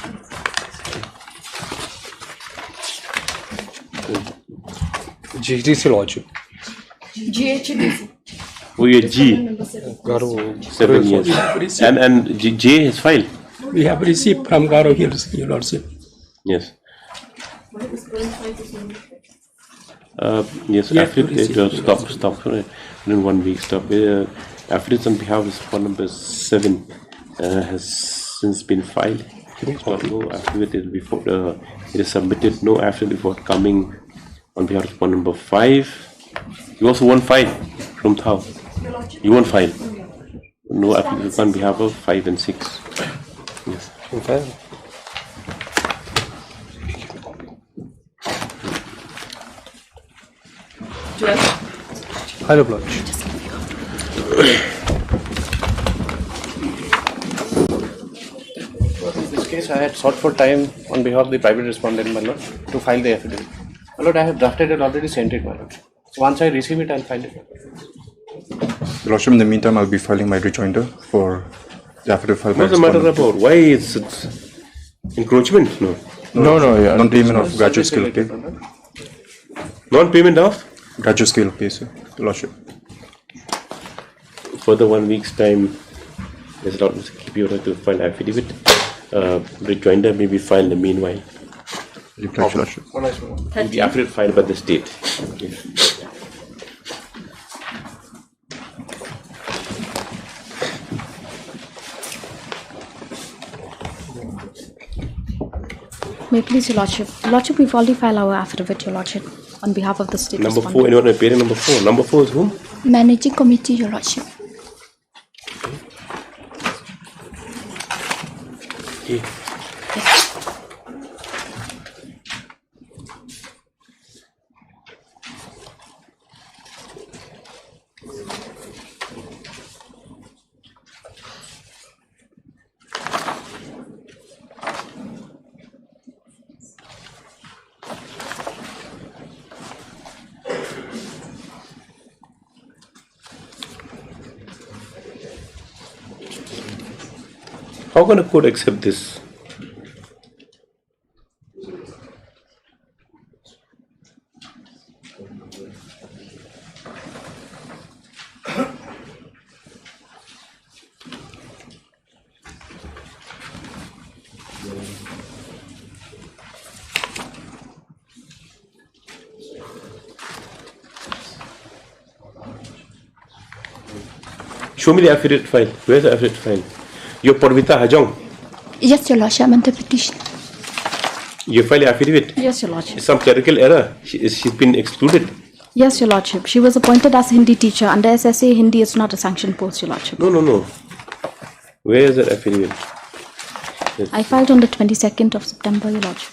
GHDC, Lordship. GHDC. Oh, you're G. Number 7. Garo. 7 years. And J is filed. We have received from Garo Hills, Your Lordship. Yes. Yes, Yeah, affidavit, stop. Within 1 week, stop. Affidavit on behalf of spot number 7 has since been filed. No affidavit is before it is submitted. No affidavit forthcoming on behalf of spot number 5. You also won't file from Thao. You won't file. No affidavit on behalf of 5 and 6. Yes. Okay. Hello, Lodge. In this case, I had sought for time on behalf of the private respondent, my lord, to file the affidavit. My lord, I have drafted and already sent it, my lord. So once I receive it, I'll file it. Your Lordship, in the meantime, I'll be filing my rejoinder for the affidavit filed by What's the matter respondent. about? Why is it encroachment? No. No, non-payment of graduate scale of pay. Non-payment of? Graduate scale of pay, sir. Your Lordship. Further 1 week's time, there's a lot to keep you to file affidavit. Rejoinder may be filed in the meanwhile. Reply, Your Lordship. The affidavit filed by the state. May it please, Your Lordship. Your Lordship, we've already filed our affidavit, Your Lordship, on behalf of the state Number respondent. 4, anyone appearing number 4? Number 4 is whom? Managing Committee, Your Lordship. Okay. How can a court accept this? Show me the affidavit file. Where's the affidavit file? You're Parvita Hajong. Yes, Your Lordship, I'm on the petition. You file affidavit? Yes, Your Lordship. Some clerical error. She's been excluded. Yes, Your Lordship. She was appointed as Hindi teacher. Under SSA, Hindi is not a sanctioned post, Your Lordship. No. Where is that affidavit? Yes. I filed on the 22nd of September, Your Lordship.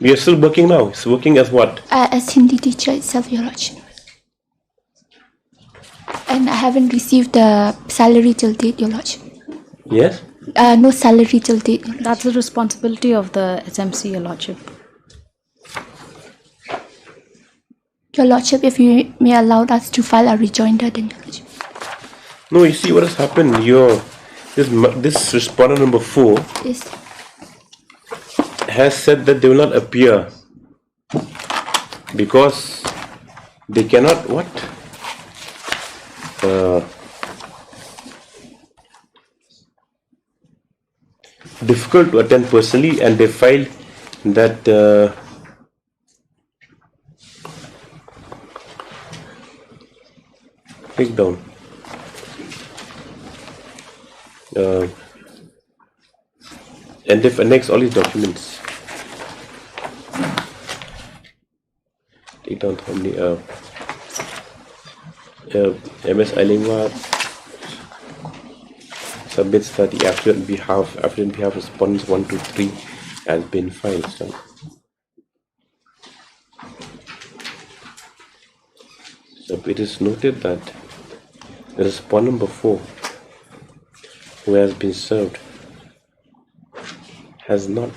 We are still working now. It's working as what? As Hindi teacher itself, Your Lordship. And I haven't received the salary till date, Your Lordship. Yes? No salary till date. That's the responsibility of the SMC, Your Lordship. Your Lordship, if you may allow us to file a rejoinder, then Your Lordship. No, you see what has happened. This respondent number 4 Yes. has said that they will not appear because they cannot difficult to attend personally, and they filed that click down and they've annexed all these documents. Take down how many MS Alingwa submits that the affidavit in behalf respondents 1 to 3 has been filed. So it is noted that the respondent number 4 who has been served has not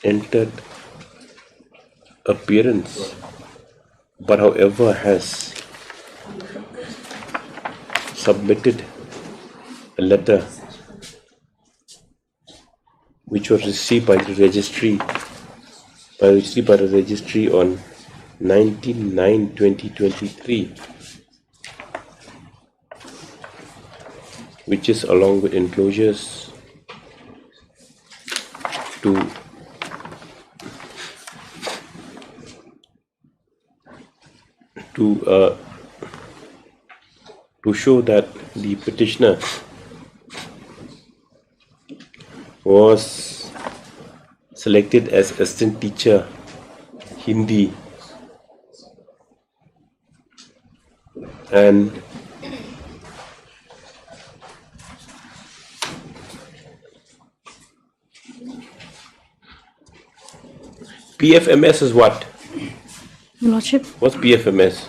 entered appearance, but however has submitted a letter which was received by the registry on 19/9/2023, which is along with enclosures to show that the petitioner was selected as assistant teacher Hindi and PFMS is what? Your Lordship. What's PFMS?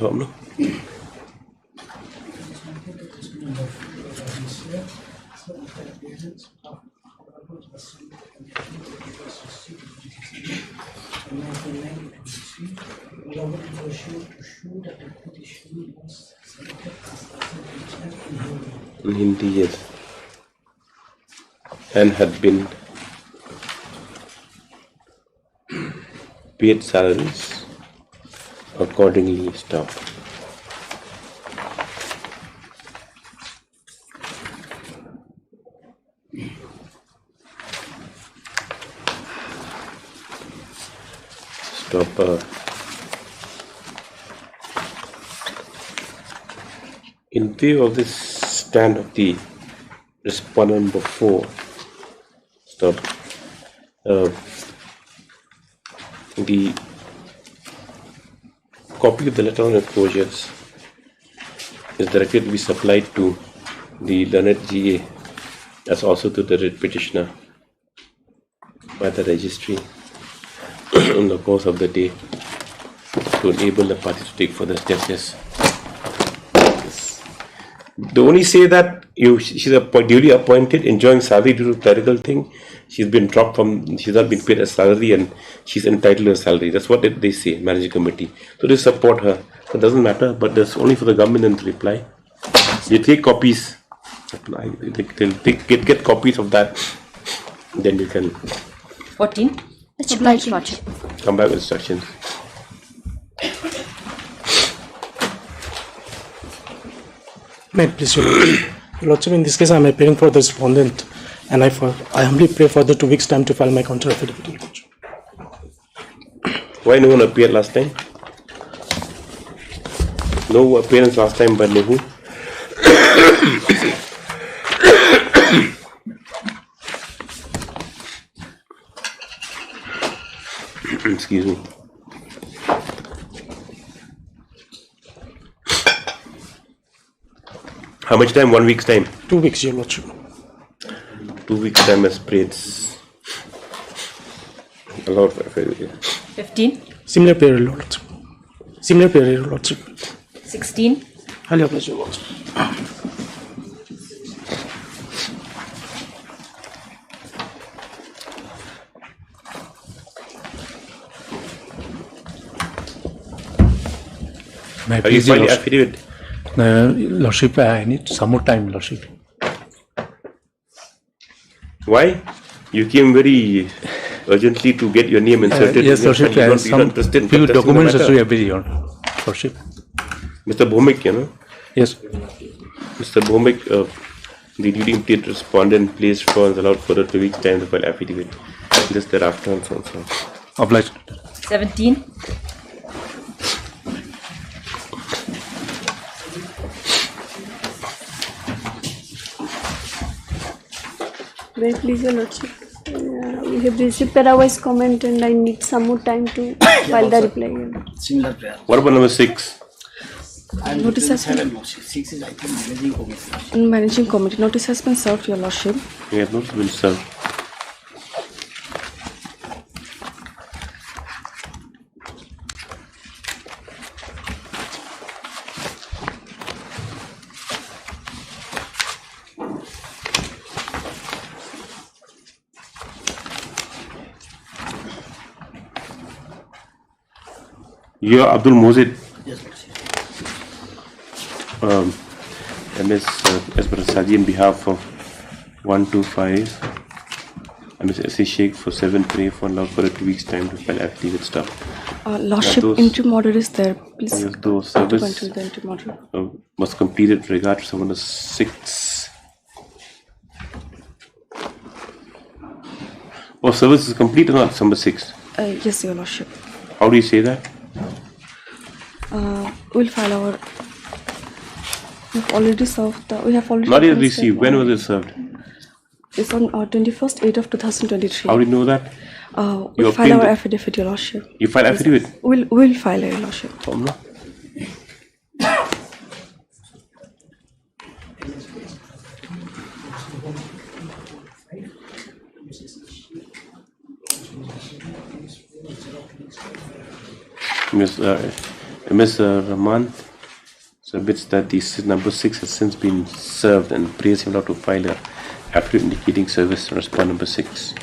No? In Hindi, yes, and had been paid salaries accordingly stopped. In view of this stand of the respondent number 4, the copy of the letter on enclosures is directed to be supplied to the learned GA as also to the writ petitioner by the registry in the course of the day to enable the parties to take further steps. Yes. They only say that she's duly appointed, enjoying salary due to clerical thing. She's not been paid a salary and she's entitled to a salary. That's what they say, managing committee. So they support her. So it doesn't matter, but that's only for the government then to reply. You take copies. Get copies of that. Then you can 14. Obliged, Lordship. come back with instructions. May it please, Your Lordship, in this case I am appearing for the respondent and I humbly pray for the 2 weeks time to file my counter affidavit, Your Lordship. Why no one appeared last time? No appearance last time by Nehu. Excuse me. How much time? 1 week's time? 2 weeks, Your Lordship. 2 weeks time as praise. Allowed for 15. Similar period, Your Lordship. Similar period, Your Lordship. 16. Highly obliged, Your Lordship. May I Are you please, Your filing Lordship? affidavit? Lordship, I need some more time, Lordship. Why? You came very urgently to get your name inserted. Yes, in your Lordship, file. You don't- you some don't trust in few contesting the documents matter. also every year, Lordship. Mr. Bhomik, you know? Yes. Mr. Bhomik, the duty implicated respondent placed for and allowed further 2 weeks time to file affidavit. Just thereafter and so on. So. Obliged. 17. Very please, Your Lordship. We have received parawise comment and I need some more time to file the reply. Similar prayer. What about number 6? Notice has been 6 is, I think, managing committee. in managing committee. Notice has been served, Your Lordship. We have not been served. You are Abdul Mozid. Yes, MS Esbarasaji on behalf of 125. MS S.A. Sheikh for 7 pray for allowed for a 2 weeks time to file affidavit stuff. Lordship, interim order is there. Please. Yes, those service Until the interim order. was completed regardless of number 6. Oh, service is complete or not? Number 6. Yes, Your Lordship. How do you say that? We'll file our. We've already served the. We have already. Not yet received. When was it served? It's on 21st 8 of 2023. How do you know that? We'll file our affidavit, Your Lordship. You file affidavit? We'll file, Your Lordship. Ms. Rahman submits that the number 6 has since been served and prays him not to file a affidavit indicating service and respond number 6.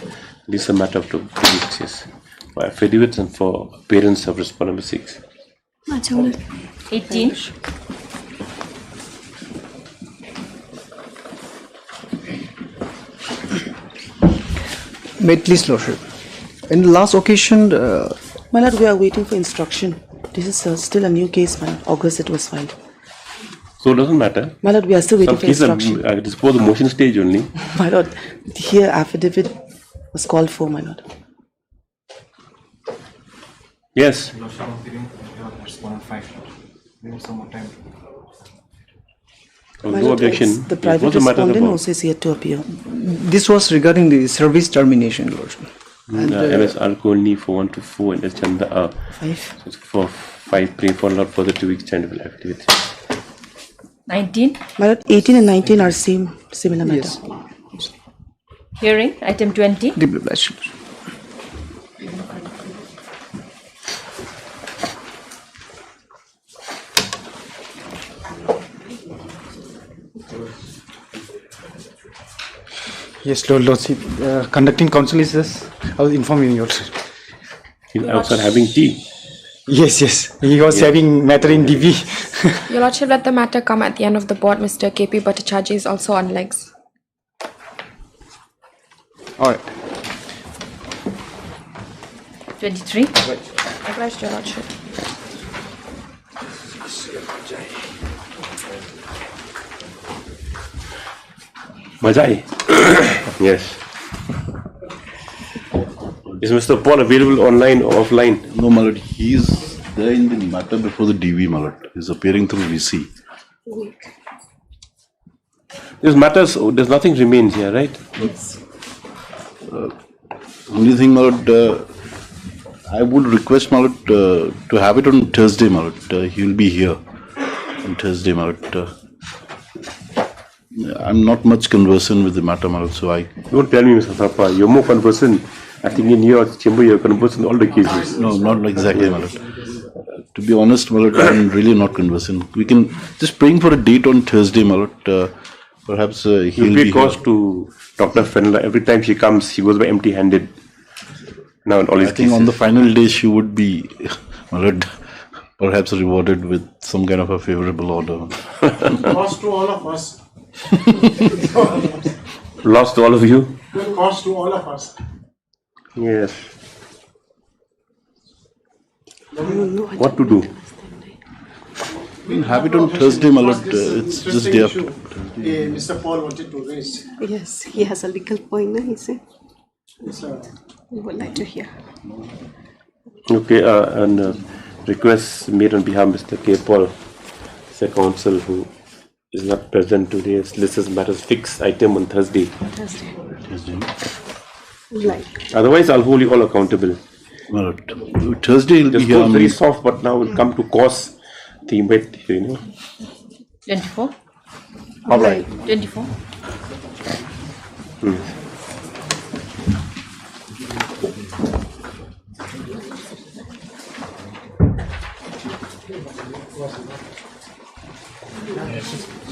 This is a matter of 2 weeks, yes. For affidavits and for appearance of respond number 6. 18. May it please, Lordship. In the last occasion, My lord, we are waiting for instruction. This is still a new case, my lord. August it was filed. So it doesn't matter. My lord, we are still waiting Some for cases instruction. are disposed the motion stage only. My lord, here affidavit was called for, my lord. Yes. Oh, My no lord, objection. The Yes, private what's the matter respondent about? also is yet to appear. this was regarding the service termination, Lordship. And, MS Alkolni for 1 to 4 and S. Chanda 5. So for 5 pray for not further 2 weeks time to file affidavit. 19. My lord, 18 and 19 are similar matter. Hearing, item 20. Deeply obliged. Yes, Lordship. Conducting counsel is this. I was informing you. He's outside having tea. Yes, yes. He was having matter in DB. Your Lordship, let the matter come at the end of the board. Mr. KP Bhattacharjee is also on legs. All right. 23. Obliged, Your Lordship. Majai. Yes. Is Mr. Paul available online or offline? No, my lord. He's there in the matter before the DV, my lord. He's appearing through VC. These matters, there's nothing remains here, right? Yes. Only thing, my lord, I would request, my lord, to have it on Thursday, my lord. He will be here on Thursday, my lord. I'm not much conversant with the matter, my lord, so I... Don't tell me, Mr. Thapa, you're more conversant. I think in your chamber you're conversant in all the cases. No, not exactly, my lord. To be honest, my lord, I'm really not conversant. We can just praying for a date on Thursday, my lord. Perhaps he'll be cause to Dr. Fenla. Every time she comes, she goes by empty-handed. Now in all his I think on the final day she would be, my lord, perhaps rewarded with some kind of a favorable order. Cost to all of us. Lost to all of you? Will cost to all of us. Yes. What to do? We'll have it on Thursday, my lord. It's just day after. Mr. Paul wanted to raise. Yes, he has a legal point, he said. So, We would like to hear. Okay, and requests made on behalf of Mr. K. Paul, the counsel who is not present today. This matters fixed item on Thursday. Thursday. Otherwise, I'll hold you all accountable. Thursday will just be here. Very soft, but now will come to cause the immediate, 24. All right. 24.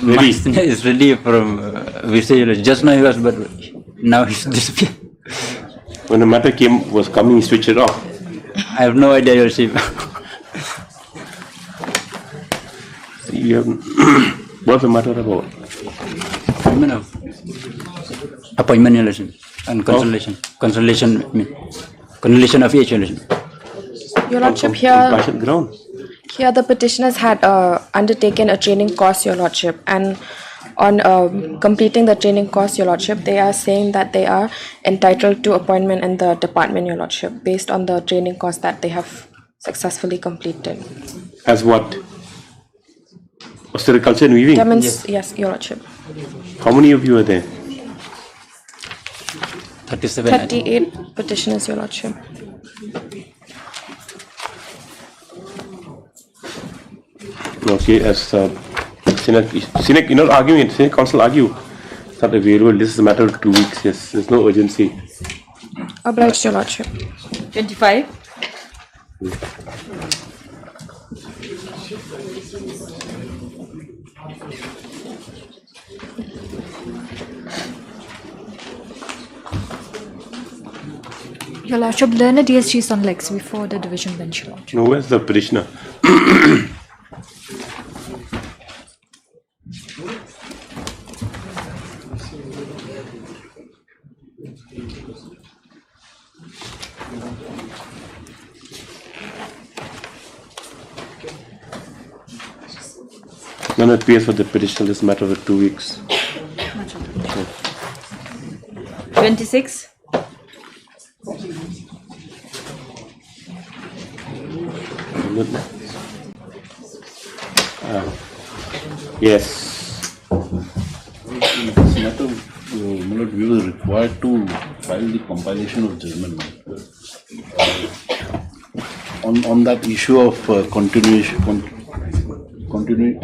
Ready? It's really from we say just now he was, but now he's disappeared. When the matter was coming, he switched it off. I have no idea, Your Chief. What's the matter about? Appointment, Your Lordship, and consolation. Consolation of each, Your Lordship. Your Lordship, here the petitioners had undertaken a training course, Your Lordship, and on completing the training course, Your Lordship, they are saying that they are entitled to appointment in the department, Your Lordship, based on the training course that they have successfully completed. As what? Osteraculture and weaving? Yes, Your Lordship. How many of you are there? 37. 38 petitioners, Your Lordship. Okay, as Senate, you're not arguing it. Senate Council argue. It's not available. This is a matter of 2 weeks. Yes, there's no urgency. Obliged, Your Lordship. 25. Your Lordship, learner DSG is on legs before the division bench, Your Lordship. No, where's the petitioner? None appears for the petitioner. This matter of 2 weeks. 26. Yes. This matter, we were required to file the compilation of judgment on that issue of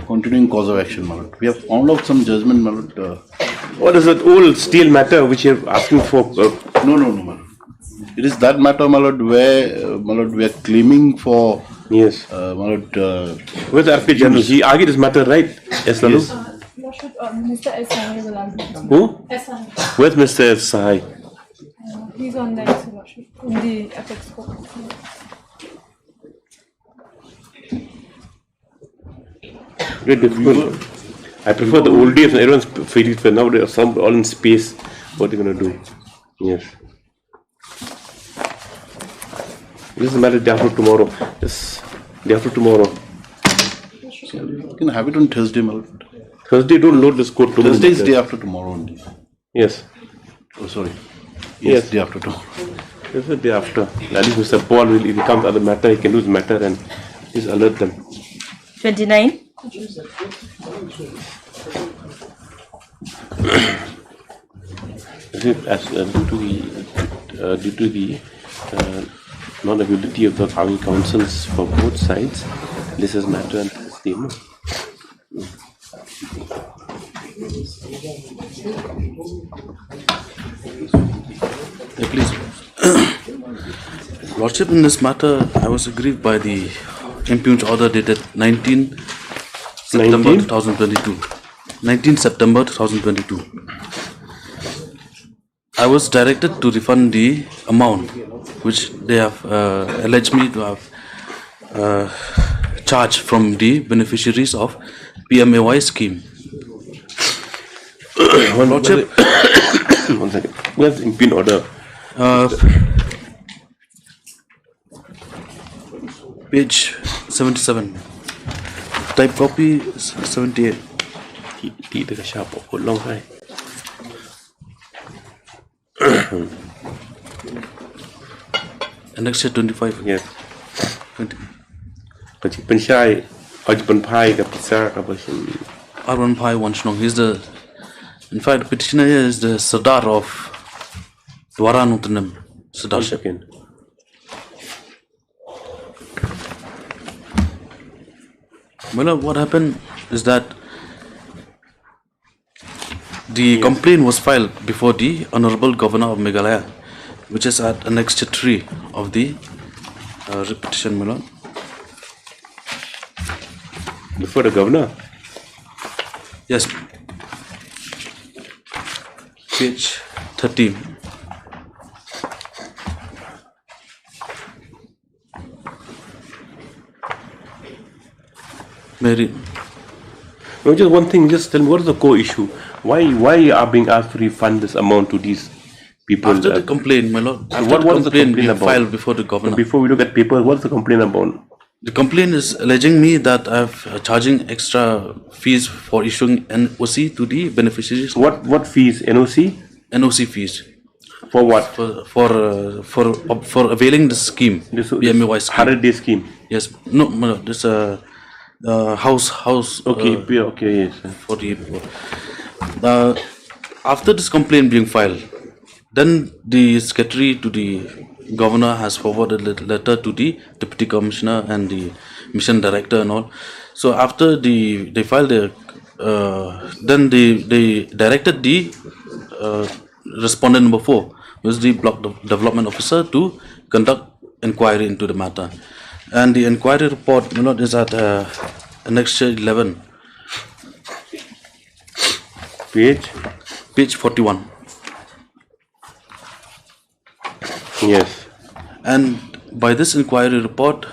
continuing cause of action. We have found out some judgment. What is that old steel matter which you're asking for? No. It is that matter, my lord, where we are claiming for. Yes. My lord. Where's the RP General? He argued this matter, right? Yes, Lalu? Mr. S. will answer. Who? S. Where's Mr. F. Sahai? He's on there, Your Lordship, in the apex court. Very difficult. I prefer the old days when everyone's feeling for now. They are some all in space. What are you going to do? Yes. This is a matter day after tomorrow. Yes. Day after tomorrow. You can have it on Thursday, my lord. Thursday, don't load this code tomorrow. Thursday is day after tomorrow only. Yes. Oh, sorry. Yes. Day after tomorrow. This is the day after. At least Mr. Paul will, if he comes other matter, he can do his matter and just alert them. 29. As due to the non-availability of the founding councils for both sides, this is matter and statement. Please, Lordship, in this matter, I was aggrieved by the impugned order dated 19 September 2022. 19 September 2022. I was directed to refund the amount which they have alleged me to have charged from the beneficiaries of PMAY scheme. Lordship, one second. Where's the impugned order? Page 77. Type copy 78. He took a sharp long high. Annexure 25. Yes. 20. Penshai, Archival Data, Arban Pai Wanshnong. He's the, in fact, the petitioner here is the Sardar of Dwara Nutanam. Sardar. Well, what happened is that the complaint was filed before the Honorable Governor of Meghalaya, which is at Annexure 3 of the petition, my lord. Before the governor? Yes. Page 13. Mary. No, just one thing, just tell me, what is the core issue? Why are being asked to refund this amount to these people? After the complaint, my lord. After What the was the complaint being about? filed before the governor. Before we look at papers, what's the complaint about? The complaint is alleging me that I've charging extra fees for issuing NOC to the beneficiaries. What fees? NOC? NOC fees. For what? For availing the scheme. This PMAY scheme. 100-day scheme. Yes. No, this house. Okay. Okay. Yes. For the. After this complaint being filed, then the secretary to the governor has forwarded a letter to the deputy commissioner and the mission director and all. So after they filed their, then they directed the respondent number 4, who is the block development officer, to conduct inquiry into the matter. And the inquiry report, you know, is at Annexure 11. Page 41. Yes. And by this inquiry report,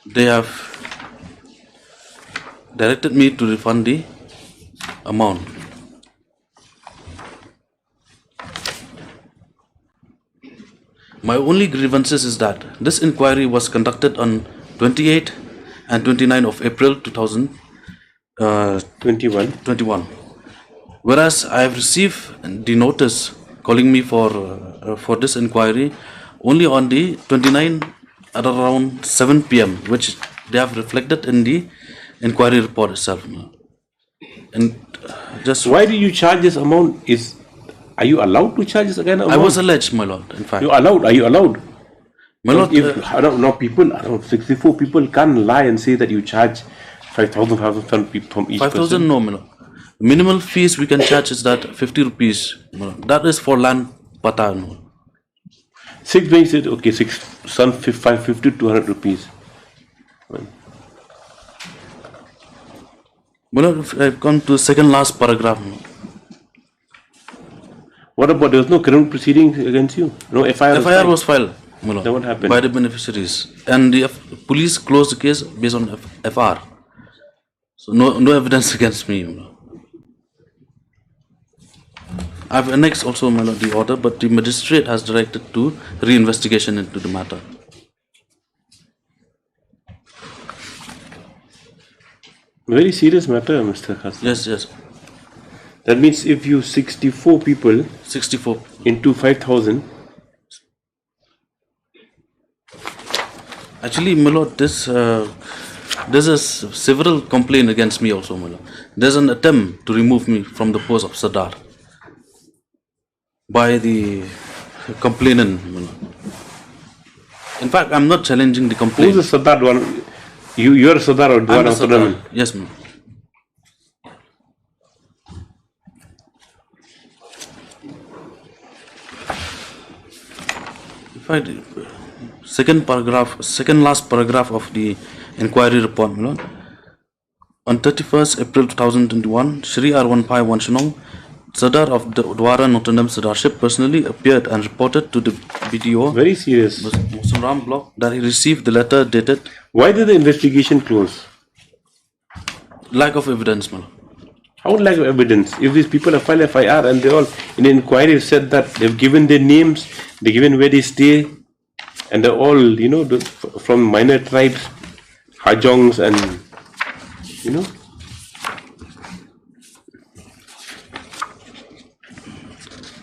they have directed me to refund the amount. My only grievances is that this inquiry was conducted on 28 and 29 of April 2021. Whereas I have received the notice calling me for this inquiry only on the 29 at around 7 p.m., which they have reflected in the inquiry report itself. And just why do you charge this amount? Are you allowed to charge this again? I was alleged, my lord. In fact, you allowed? Are you allowed? My lord, around 64 people can't lie and say that you charge 5,000 from each 5,000 person. no, my lord. Minimal fees we can charge is that 50 rupees. That is for land pata. No. 6 days, okay, 550 200 rupees. My lord, if I've come to second last paragraph. What about there was no criminal proceedings against you? No FIR. FIR was filed, my lord, Then what happened? by the beneficiaries, and the police closed the case based on FR. So no evidence against me, my lord. I've annexed also, my lord, the order, but the magistrate has directed to re-investigation into the matter. Very serious matter, Mr. Hassan. Yes, yes. That means if you 64 people 64 into 5,000. Actually, my lord, there's a several complaint against me also, my lord. There's an attempt to remove me from the post of Sardar by the complainant, my lord. In fact, I'm not challenging the complaint. Who's the Sardar one? You're Sardar or I'm Duan the of Sardar. Tournament? Yes, ma'am. In fact, second last paragraph of the inquiry report, my lord. On 31st April 2021, Shri R151 Shillong, Sardar of the Dwara Nottingham Sardarship, personally appeared and reported to the BDO. Very serious. Musaram Block that he received the letter dated. Why did the investigation close? Lack of evidence, man. How lack of evidence? If these people have filed FIR and they all in the inquiry said that they've given their names, they've given where they stay, and they're all, from minor tribes, Hajongs and,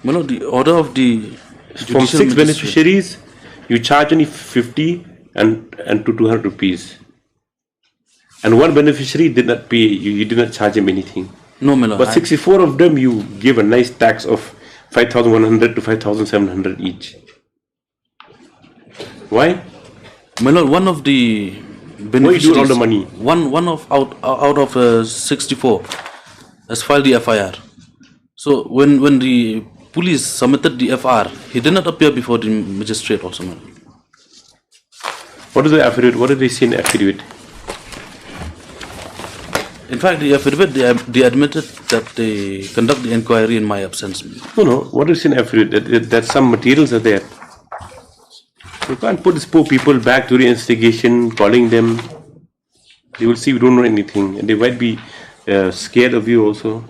My lord, the order of the from 6 beneficiaries, you charge only 50 and to 200 rupees. And one beneficiary did not pay, you did not charge him anything. No, my lord. But 64 of them, you give a nice tax of 5,100 to 5,700 each. Why? My lord, one of the beneficiaries. Why you do all the money? One of out of 64 has filed the FIR. So when the police submitted the FR, he did not appear before the magistrate also, man. What is the affidavit? What did they say in the affidavit? In fact, the affidavit, they admitted that they conduct the inquiry in my absence. No. What is in the affidavit? That some materials are there. You can't put these poor people back to the investigation, calling them. They will see we don't know anything, and they might be scared of you also.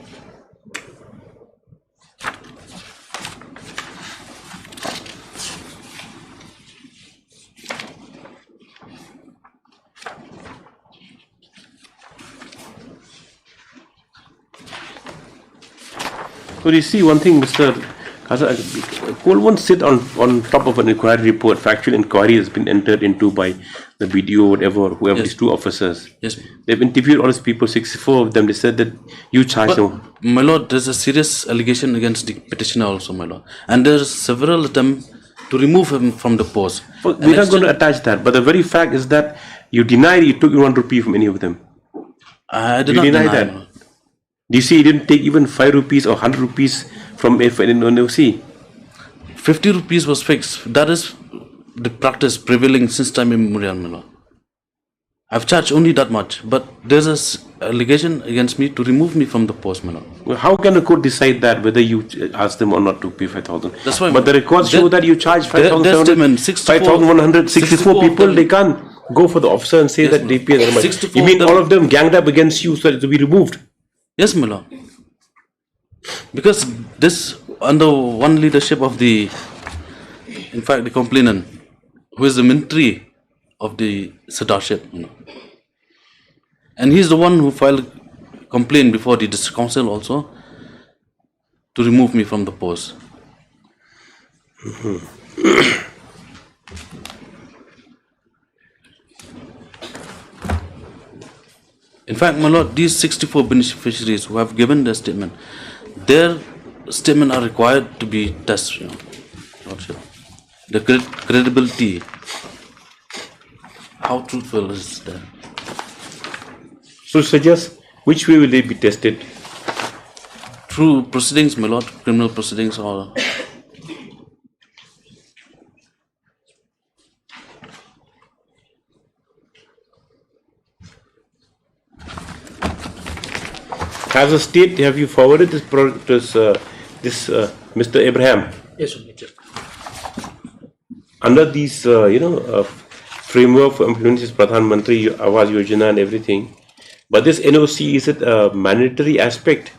So you see one thing, Mr. Cole won't sit on top of an inquiry report. Factual inquiry has been entered into by the BDO, whatever, whoever, these two officers. Yes. They've interviewed all these people, 64 of them. They said that you charge them. My lord, there's a serious allegation against the petitioner also, my lord. And there's several attempts to remove him from the post. We're not going to attach that. But the very fact is that you deny you took 1 rupee from any of them. I did not deny that. Do you see he didn't take even 5 rupees or 100 rupees from FNOC? 50 rupees was fixed. That is the practice prevailing since time immemorial, my lord. I've charged only that much, but there's an allegation against me to remove me from the post, my lord. Well, how can the court decide that, whether you ask them or not to pay 5,000? That's why. But the records show that you charge 5,164 people. They can't go for the officer and say that they pay that much. You mean all of them ganged up against you so to be removed? Yes, my lord. Because this, under one leadership of the, in fact, the complainant, who is the ministry of the Sardarship, and he's the one who filed complaint before the district council also to remove me from the post. In fact, my lord, these 64 beneficiaries who have given their statement are required to be tested. The credibility, how truthful is that? So suggest which way will they be tested? Through proceedings, my lord, criminal proceedings or. as a state, have you forwarded this Mr. Abraham? Yes, Major. Under these, framework for implementing this Pradhan Mantri Awas Yojana and everything, but this NOC, is it a mandatory aspect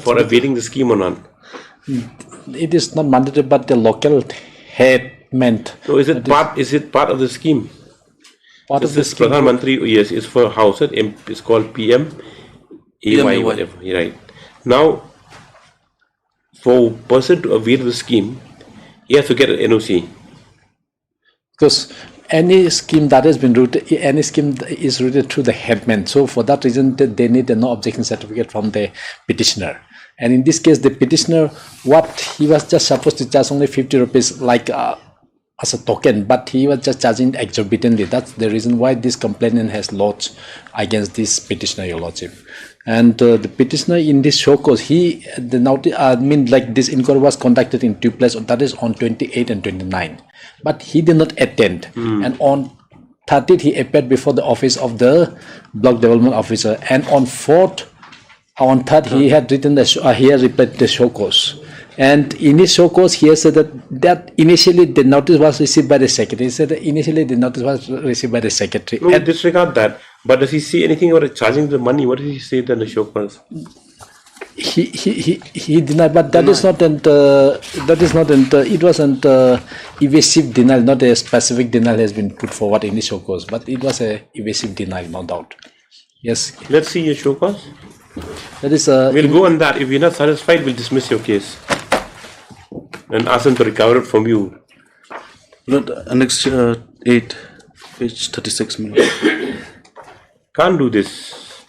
for availing the scheme or not? It is not mandatory, but the local head meant. So is it part of the scheme? Part of the scheme. Pradhan Mantri, yes, is for house. It's called PM. AY, whatever. Right. Now, for a person to avail the scheme, he has to get an NOC. Because any scheme that has been routed, any scheme is routed through the headman. So for that reason, they need a no objection certificate from the petitioner. And in this case, the petitioner, what he was just supposed to charge only 50 rupees, like as a token, but he was just charging exorbitantly. That's the reason why this complainant has lodged against this petitioner, Your Lordship. And the petitioner in this show cause, this inquiry was conducted in 2 places, that is on 28 and 29. But he did not attend. And on 30th, he appeared before the office of the block development officer. And on 4th, on 3rd, he had written he had replied the show cause. And in his show cause, he has said that initially the notice was received by the secretary. He said that initially the notice was received by the secretary. No, disregard that. But does he say anything about charging the money? What did he say in the show cause? He denied, but that is not it wasn't evasive denial, not a specific denial has been put forward in the show cause, but it was a evasive denial, no doubt. Yes. Let's see your show cause. That is we'll go on that. If you're not satisfied, we'll dismiss your case and ask them to recover it from you. Annex 8, page 36. Can't do this.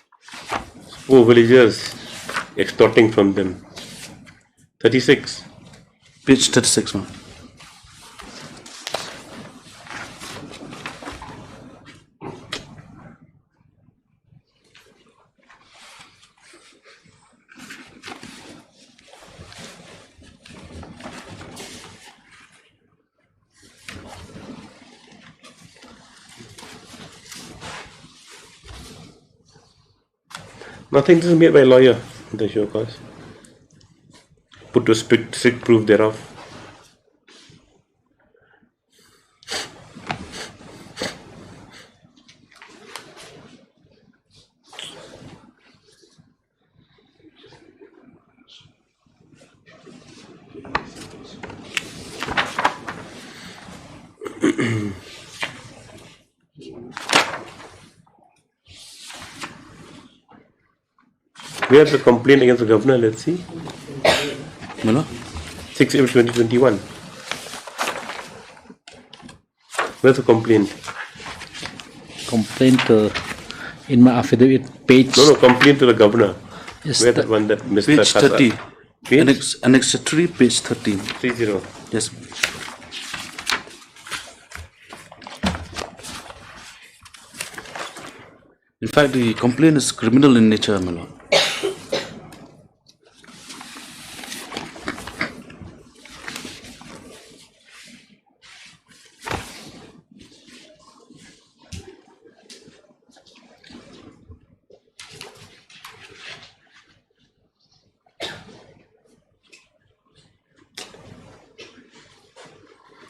Poor villagers extorting from them. 36. Page 36, man. Nothing is made by a lawyer in the show cause. Put to strict proof thereof. We have the complaint against the governor, let's see. 6 April 2021. Where's the complaint? Complaint in my affidavit, page... No, complaint to the governor. Yes, where's that one that Mr. Page 30. Annex 3, page 13. 30. Yes. In fact, the complaint is criminal in nature, my lord.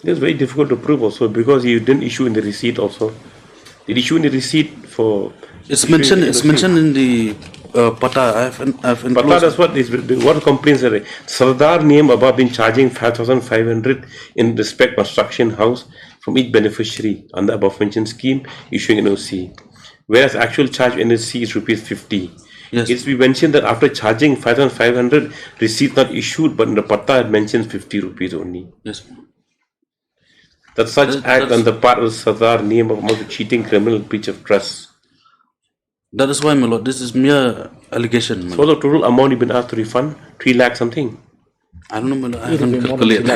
It's very difficult to prove also because you didn't issue in the receipt also. Did issue in the receipt for... It's mentioned in the Pata. Pata, that's what is what complaints are. Sardar name above been charging 5,500 in respect construction house from each beneficiary on the above mentioned scheme issuing NOC. Whereas actual charge NOC is rupees 50. Yes. It's we mentioned that after charging 5,500, receipt not issued, but in the Pata it mentions 50 rupees only. Yes. That such act on the part of Sardar name of the cheating criminal breach of trust. That is why, my lord, this is mere allegation. So the total amount you've been asked to refund, 3 lakh something. I don't know, my lord. I haven't calculated.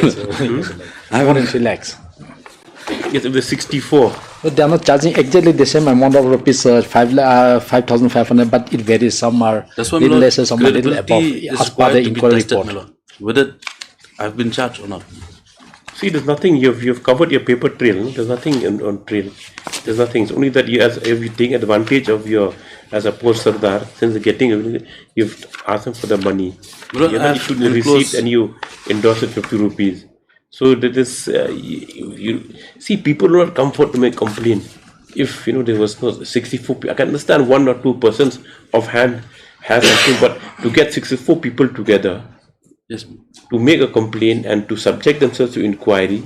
I haven't 3 lakhs. Yes, it was 64. But they are not charging exactly the same amount of rupees, 5,500, but it varies. Some are little lesser, some are little above, as per the inquiry report. Whether I've been charged or not. See, there's nothing, you've covered your paper trail, there's nothing on trail, there's nothing, it's only that you, as if you take advantage of your as a post Sardar, since getting, you've asked them for the money. Well, You have issued the receipt and you endorse it 50 rupees. So that is, you see, people do not come forward to make complaint. If there was no 64 people, I can understand 1 or 2 persons offhand has something, but to get 64 people together, yes, to make a complaint and to subject themselves to inquiry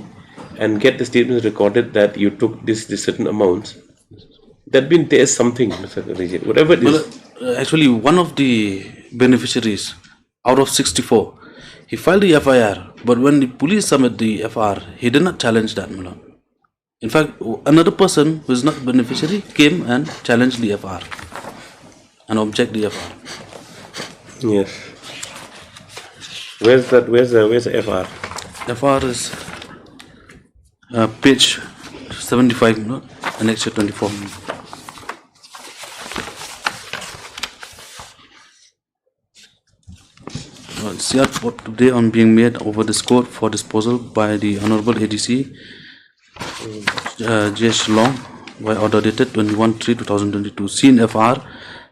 and get the statements recorded that you took this certain amounts, there is something, Mr. Regent, whatever it is. Actually, one of the beneficiaries out of 64, he filed the FIR, but when the police submitted the FR, he did not challenge that, my lord. In fact, another person who is not beneficiary came and challenged the FR and object the FR. Yes. Where's the FR? FR is page 75, no? Annexure 24. CR report today on being made over this court for disposal by the Honorable ADC J. Long by order dated 21/3/2022. Seen FR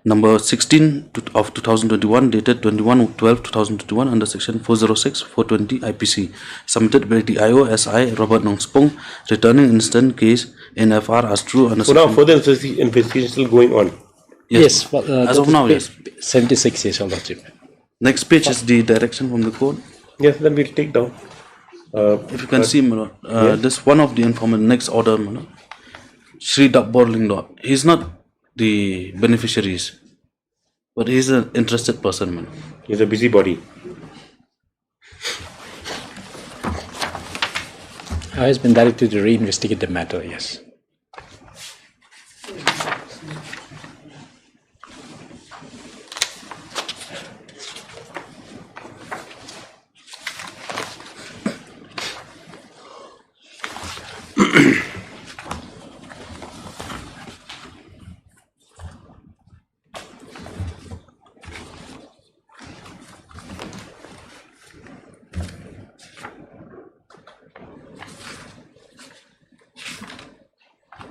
number 16 of 2021 dated 21/12/2021 under section 406/420 IPC, submitted by the IOSI Robert Nongspong, returning instant case in FR as true under now further investigation still going on. Yes, as of now, yes. 76 years old. Next page is the direction from the court. Yes, then we'll take down. If you can see, this one of the informant, next order, Shri Dabbor Lingdo. He's not the beneficiaries, but he's an interested person, man. He's a busybody. Has been directed to reinvestigate the matter, yes.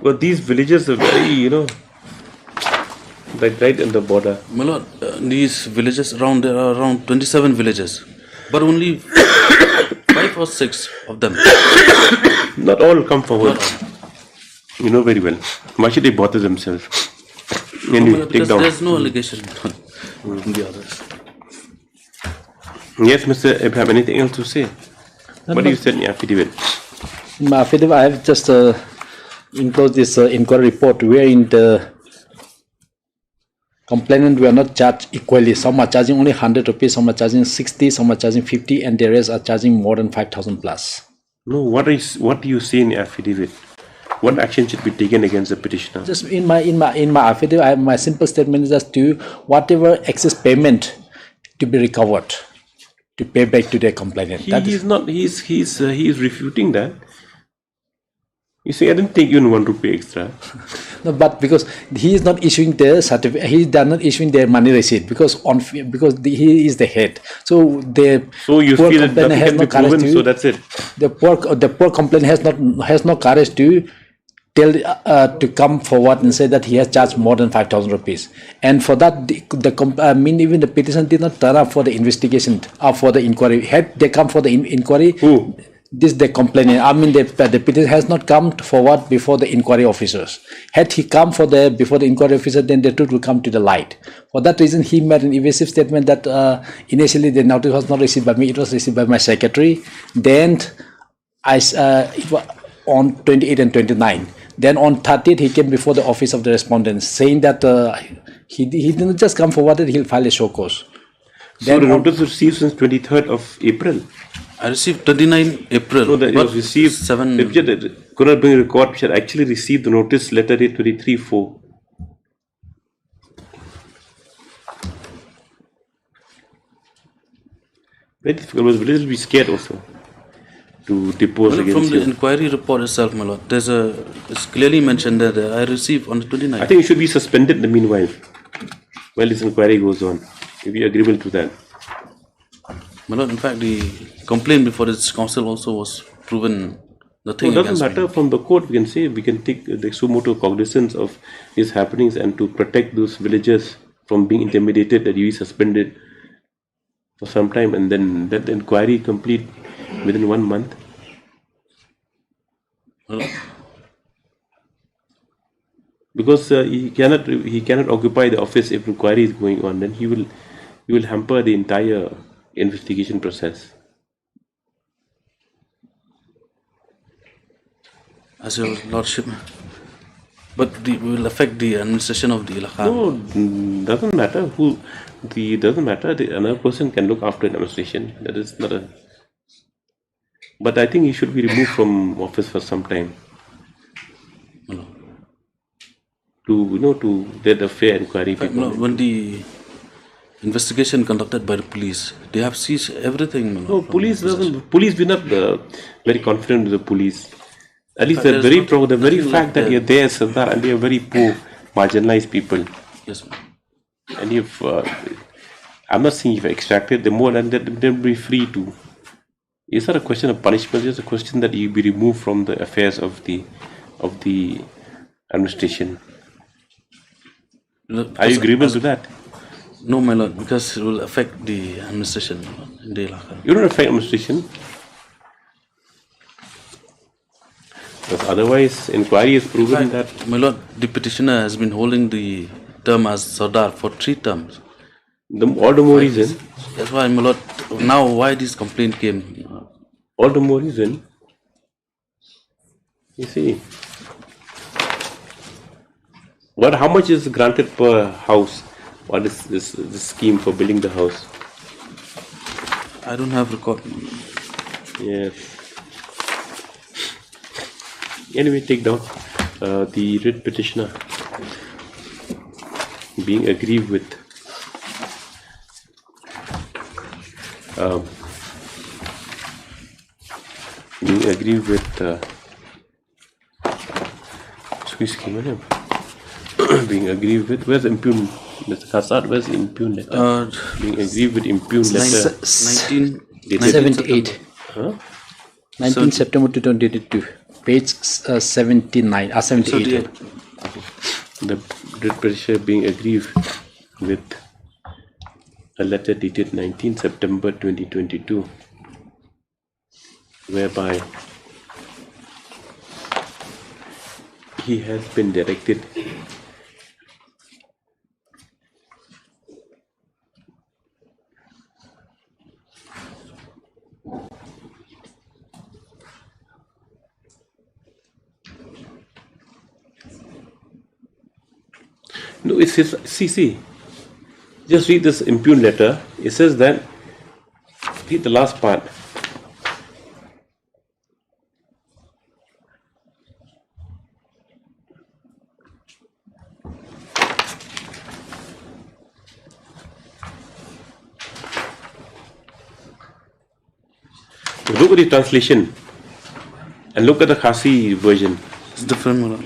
But these villages are very, like right in the border. My lord, these villages around, there are around 27 villages, but only 5 or 6 of them. Not all come forward. You know very well. Why should they bother themselves? Anyway, take down. There's no allegation in the others. Yes, Mr. Abraham, anything else to say? What do you say in your affidavit? In my affidavit, I have just enclosed this inquiry report wherein the complainant were not charged equally. Some are charging only 100 rupees, some are charging 60, some are charging 50, and the rest are charging more than 5,000 plus. No, what do you say in your affidavit? What action should be taken against the petitioner? Just in my affidavit, my simple statement is just to whatever excess payment to be recovered to pay back to the complainant. He is refuting that. You say, I didn't take you 1 rupee extra. No, but because he is not issuing the certificate, he is not issuing their money receipt because he is the head. So you feel that nothing can be proven, so that's it. The poor complainant has no courage to tell to come forward and say that he has charged more than 5,000 rupees. And for that, even the petition did not turn up for the investigation or for the inquiry. Had they come for the inquiry, this the complainant. The petition has not come forward before the inquiry officers. Had he come before the inquiry officer, then the truth will come to the light. For that reason, he made an evasive statement that initially the notice was not received by me; it was received by my secretary. Then it was on 28 and 29. Then on 30th, he came before the office of the respondent, saying that he didn't just come forward; that he'll file a show cause. So the notice was received since 23rd of April. I received 29 April. No, that it was received 7. Could not bring a record. Which had actually received the notice letter date 23/4. Very difficult. I was a little bit scared also to depose against from the you. inquiry report itself, my lord, it's clearly mentioned that I received on the 29th. I think it should be suspended in the meanwhile, while this inquiry goes on. If you are agreeable to that. My lord, in fact, the complaint before its counsel also was proven Nothing it doesn't against matter. me. From the court, we can say we can take the suo motu cognizance of these happenings and to protect those villagers from being intimidated, that you be suspended for some time and then that inquiry complete within 1 month. Because he cannot occupy the office if inquiry is going on, then he will hamper the entire investigation process. As your lordship, but it will affect the administration of the ilaka. No, doesn't matter who. Doesn't matter. Another person can look after administration. That is not a. But I think he should be removed from office for some time. To get a fair inquiry. No, when the investigation conducted by the police, they have seized everything. No, police doesn't. Police, we're not very confident with the police. At least But the very nothing fact like that you're there, Sardar, and they are very poor, marginalized people. Yes, ma'am. And if I'm not saying if extracted them more, then they'll be free to. It's not a question of punishment. It's a question that you be removed from the affairs of the administration. Are you agreeable to that? No, my lord, because it will affect the administration in the ilaka. You don't affect administration. Because otherwise, inquiry has proven that. My lord, the petitioner has been holding the term as Sardar for 3 terms. All the more reason. That's why, my lord, now why this complaint came. All the more reason. You see. How much is granted per house? What is this scheme for building the house? I don't have record. Yes. Anyway, take down the writ petitioner being aggrieved with being aggrieved with where's impugn, Mr. Kassad, where's the impugn letter? Being aggrieved with impugn letter 1978. 19 September 2022, page 79, 78. The writ petitioner being aggrieved with a letter dated 19 September 2022, whereby he has been directed No, it says, see, just read this impugn letter. It says that, read the last part. Look at the translation and look at the Khasi version. It's different.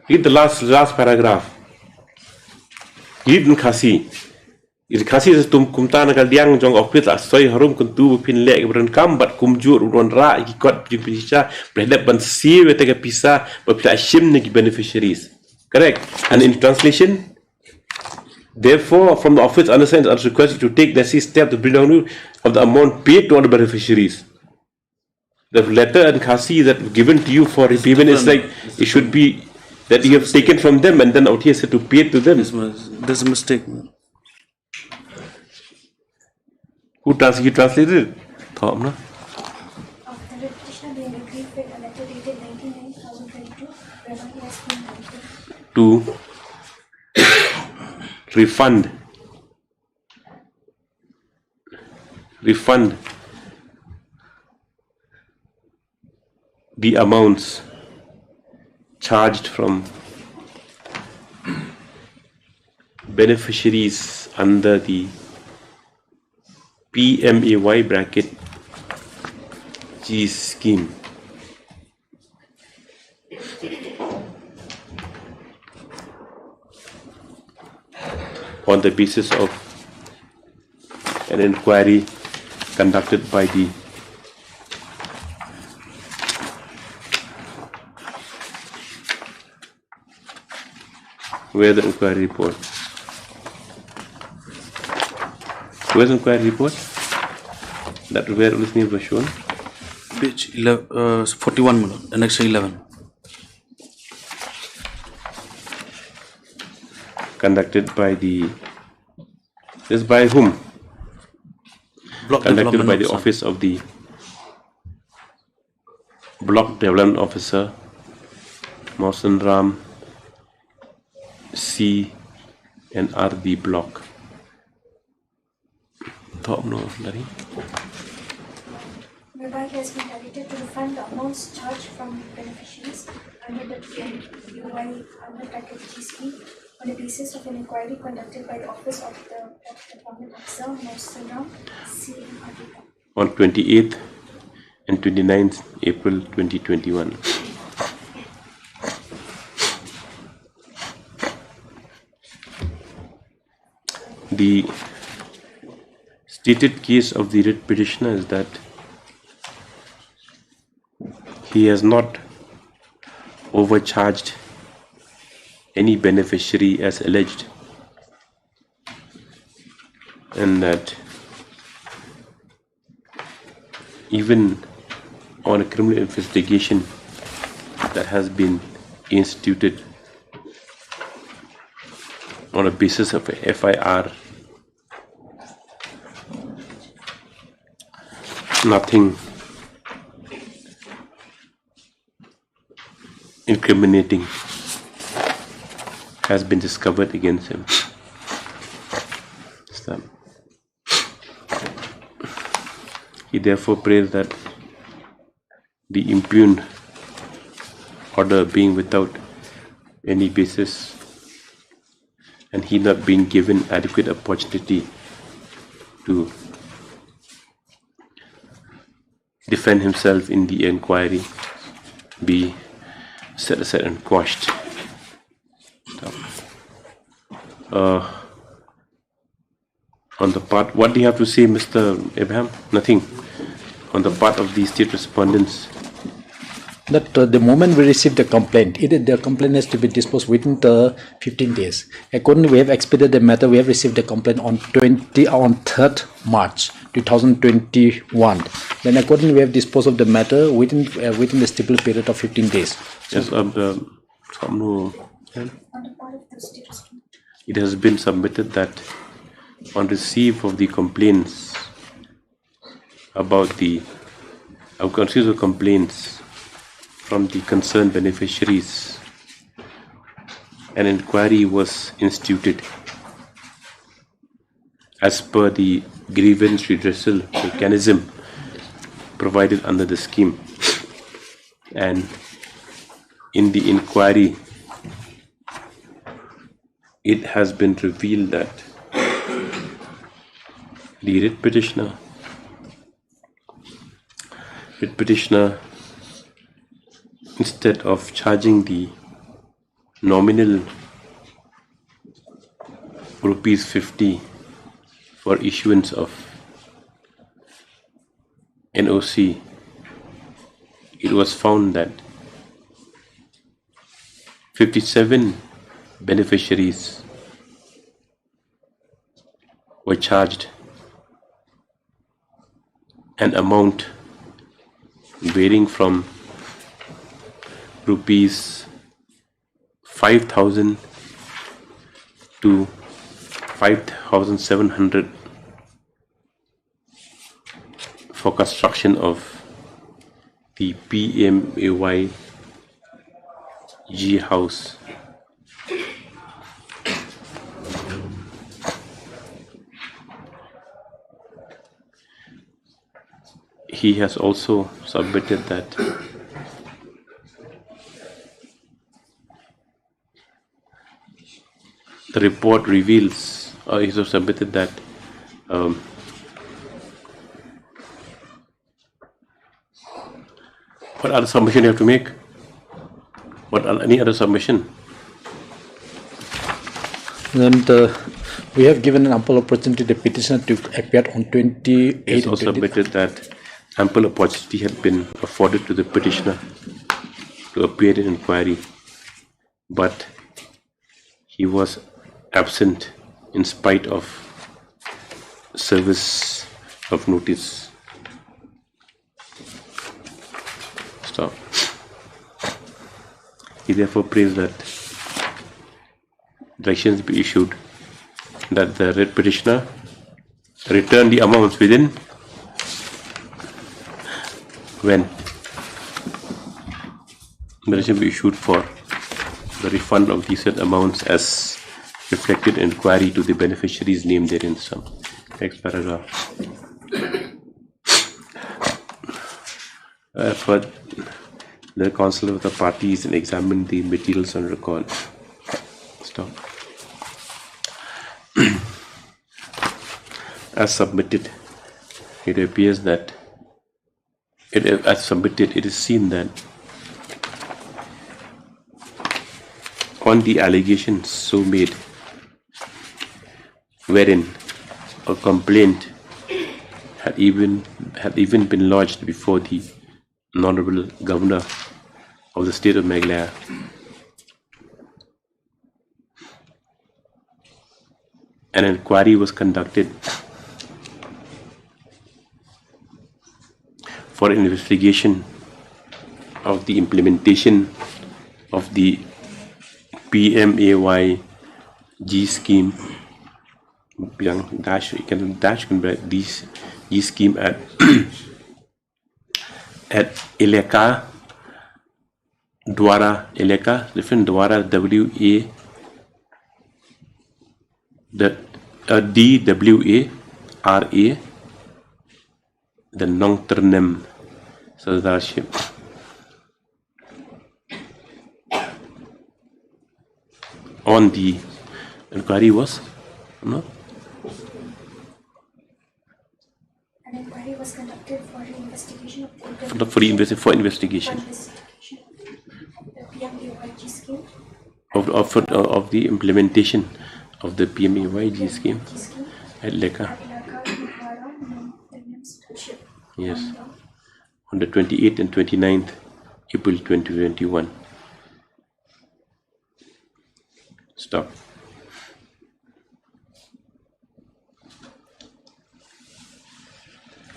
Read the last paragraph. Read in Khasi. In Khasi says tum kumta nagal diang jong ofit asoy harum kuntu pin lek beren kam bat kumjur uron ra ikot pisah berhadap ban si wetega pisah berpita ashim negi beneficiaries. Correct. And in translation, therefore, from the office understands and requested to take necessary step to bring down of the amount paid to all the beneficiaries. The letter and Khasi that given to you for repayment is like it should be that you have taken from them and then out here said to pay to them. There's a mistake. Who translated it? Thought, no? To refund the amounts charged from beneficiaries under the PMAY bracket G scheme. On the basis of an inquiry conducted by the Where's the inquiry report? Where's the inquiry report? That where all these names were shown? Page 11, 41, my lord, Annex 11. Conducted by the... This by whom? Block Conducted Development by the Officer. office of the Block Development Officer, Mohsen Ram, C and RD Block. Whereby he has been directed to refund the amounts charged from beneficiaries under the PMUY under G scheme on the basis of an inquiry conducted by the office of the Development Officer, Mohsen Ram, C and RD Block. On 28th and 29th April 2021. The stated case of the writ petitioner is that he has not overcharged any beneficiary as alleged, and that even on a criminal investigation that has been instituted on a basis of a FIR, nothing incriminating has been discovered against him. So, he therefore prays that the impugned order being without any basis and he not being given adequate opportunity to defend himself in the inquiry be set aside and quashed. On the part, what do you have to say, Mr. Abraham? Nothing. On the part of the state respondents. That the moment we receive the complaint, the complaint has to be disposed within the 15 days. Accordingly, we have expedited the matter. We have received the complaint on 3rd March 2021. Then accordingly, we have disposed of the matter within the stipulated period of 15 days. Yes, it has been submitted that on receipt of the complaints about the complaints from the concerned beneficiaries, an inquiry was instituted as per the grievance redressal mechanism provided under the scheme, and in the inquiry it has been revealed that the writ petitioner, instead of charging the nominal ₹50 for issuance of NOC, it was found that 57 beneficiaries were charged an amount varying from ₹5,000 to 5,700 for construction of the PMAY G house. He has also submitted that the report reveals, or he has submitted that what other submission you have to make? Any other submission? And we have given an ample opportunity to the petitioner to appear on 28th. He has also submitted that ample opportunity had been afforded to the petitioner to appear in inquiry, but he was absent in spite of service of notice. Stop. He therefore prays that directions be issued that the writ petitioner return the amounts within when direction be issued for the refund of these said amounts as reflected in inquiry to the beneficiaries named therein. Some next paragraph. For the counsel of the parties and examine the materials on record. Stop. As submitted, it appears that as submitted, it is seen that on the allegations so made, wherein a complaint had even been lodged before the Honorable Governor of the State of Meghalaya, an inquiry was conducted for investigation of the implementation of the PMAY G scheme, young dash, you can dash these G scheme at at Eleka Dwara Eleka, different Dwara WA the DWA RA the Nongternem Sardarship. On the inquiry was no. An inquiry was conducted for the investigation of for investigation the PMAY scheme of the implementation of the PMAY scheme at Leka. Yes, on the 28th and 29th April 2021. Stop.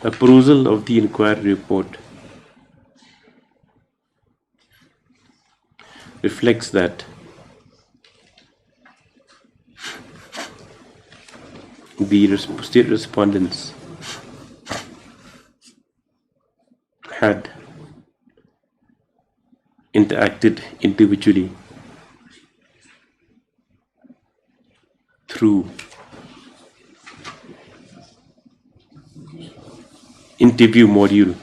A perusal of the inquiry report reflects that the state respondents had interacted individually through interview module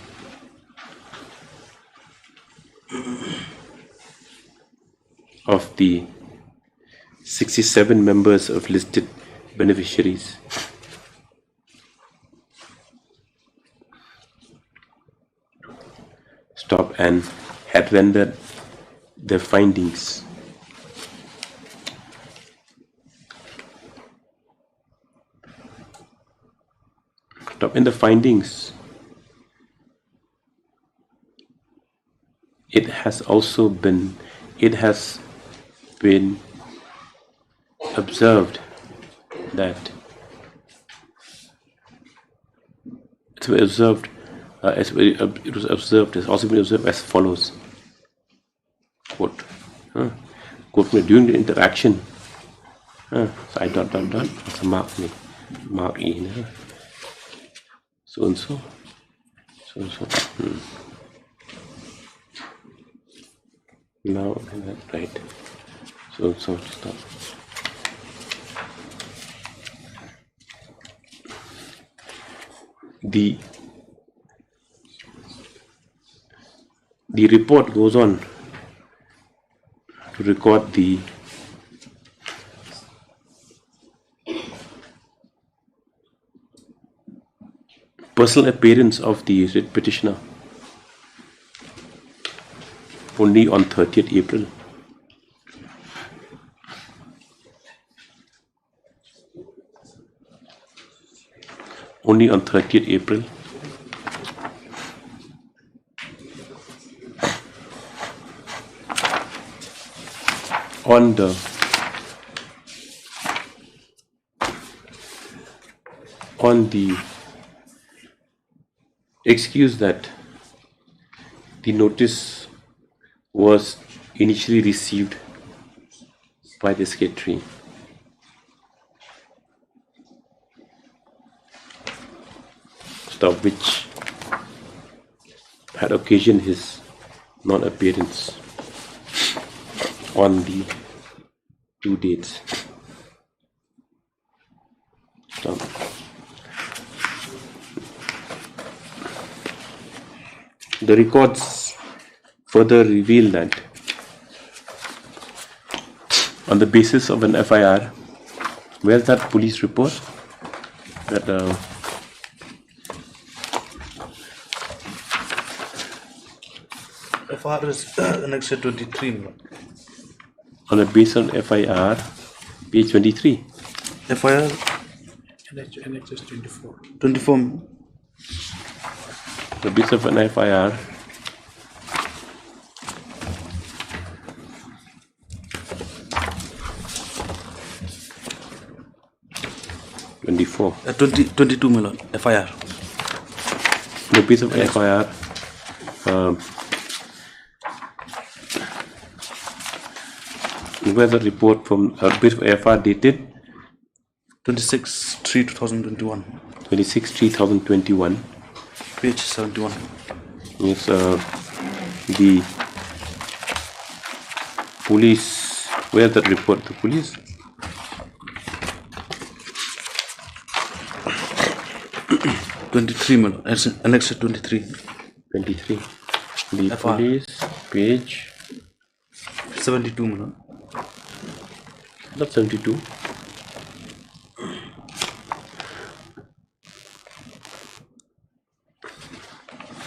of the 67 members of listed beneficiaries. Stop, and had rendered their findings in the findings. It has been observed that it was observed as follows. Quote, during the interaction, so I dot, so mark E, so and so. Now, right, so stop. The report goes on to record the personal appearance of the writ petitioner only on 30th April. Only on 30th April. On the on the excuse that the notice was initially received by the secretary. Of which had occasioned his non-appearance on the two dates. The records further reveal that on the basis of an FIR, where's that police report? That FIR is Annex 23. on the basis of FIR, page 23. FIR Annex 24. 24. The basis of an FIR, FIR 22 million FIR. The basis of FIR, where's the report from bit of FIR dated 26/3/2021. 26/3/2021. Page 71. Yes, the police. Where's that report? The police. $23 million. Annex 23. 23. The FIR. police page 72 million. Not 72.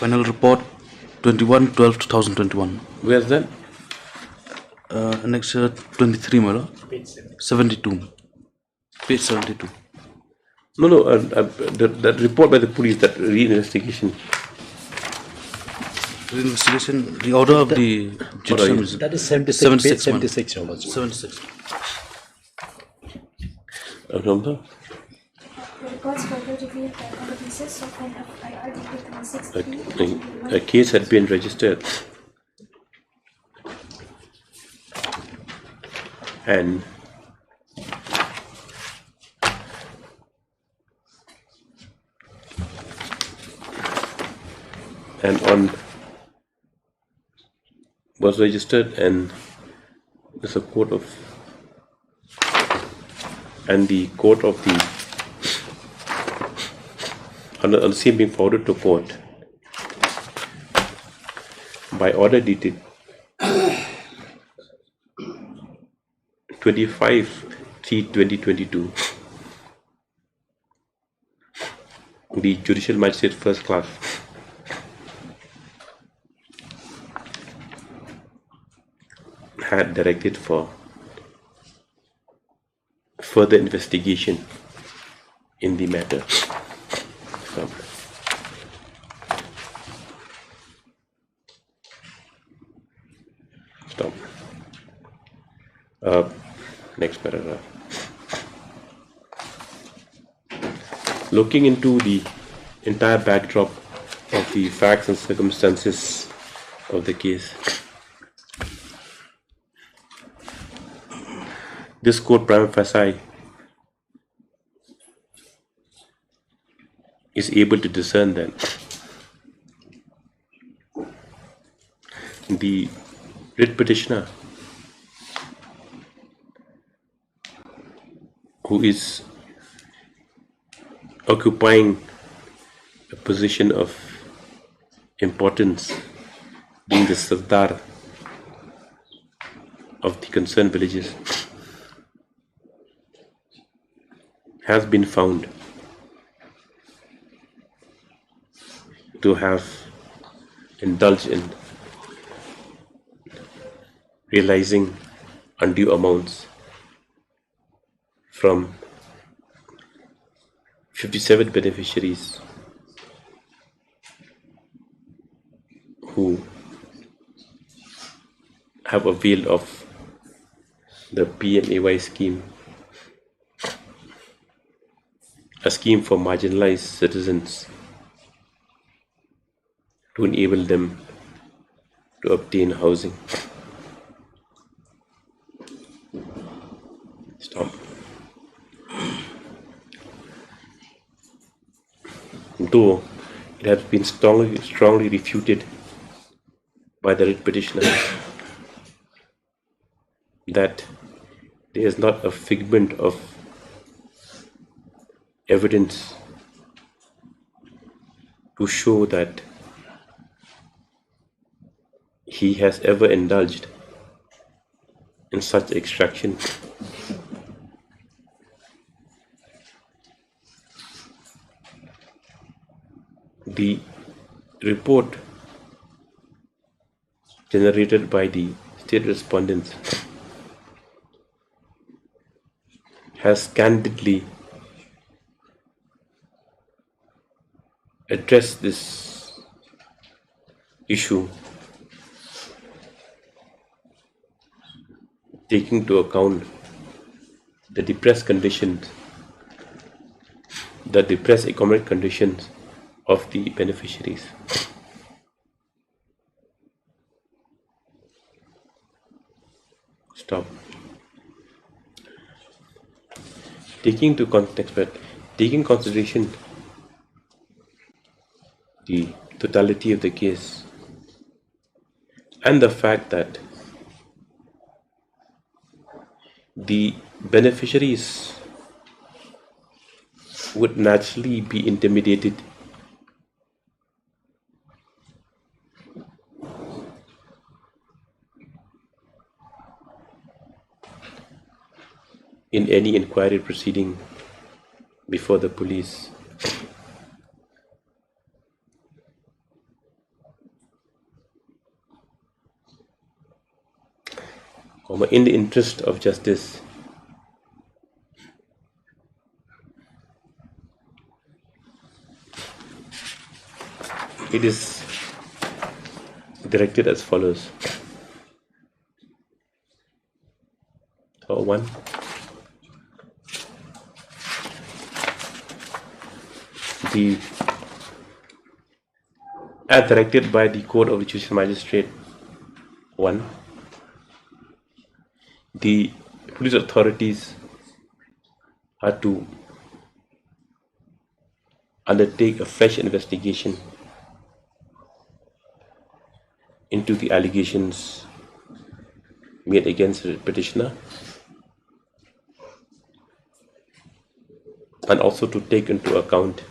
Final report 21/12/2021. Where's that? Annex 23 million. 72. Page 72. No, that report by the police, that re-investigation. Investigation, the order of the judicial. That is 76, 76, Your Lordship. 76. The records further reveal that on the basis of an FIR dated 26 A case had been registered and on was registered, and there's a court of and the court of the on the same being forwarded to court by order dated 25/3/2022. The Judicial Magistrate First Class had directed for further investigation in the matter. Stop. Next paragraph. Looking into the entire backdrop of the facts and circumstances of the case, this court prima facie is able to discern that the writ petitioner, who is occupying a position of importance, being the Sardar of the concerned villages, has been found to have indulged in realizing undue amounts from 57 beneficiaries who have availed of the PMAY scheme a scheme for marginalized citizens to enable them to obtain housing. Stop. Though it has been strongly refuted by the writ petitioner that there is not a figment of evidence to show that he has ever indulged in such extraction. The report generated by the state respondents has candidly addressed this issue, taking into account the depressed economic conditions of the beneficiaries. Stop. Taking consideration the totality of the case and the fact that the beneficiaries would naturally be intimidated in any inquiry proceeding before the police. In the interest of justice, it is directed as follows. So, 1. As directed by the Court of the Judicial Magistrate 1, the police authorities are to undertake a fresh investigation into the allegations made against the petitioner, and also to take into account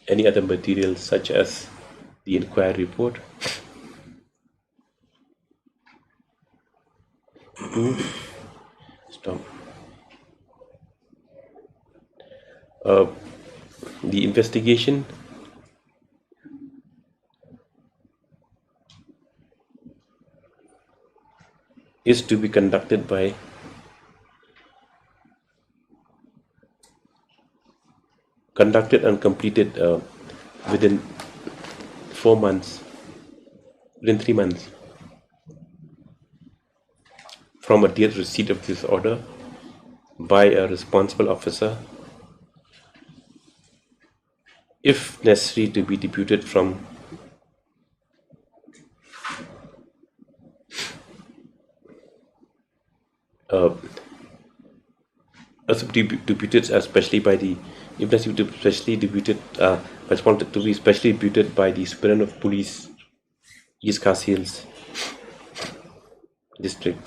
any other materials such as the inquiry report, stop. The investigation is to be conducted and completed within 3 months from a date receipt of this order by a responsible officer, if necessary to be deputed from deputed especially by the if necessary to specially deputed responded to be specially deputed by the Superintendent of Police East Khasi District.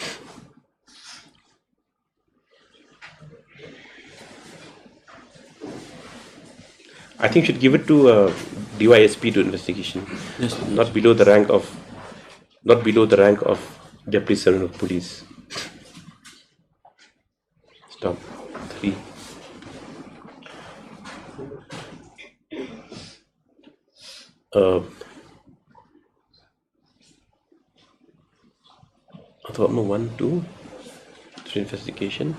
I think should give it to DYSP to investigation. Yes. Not below the rank of Deputy Superintendent of Police. Stop. 3. I thought no 1, 2, 3 investigation.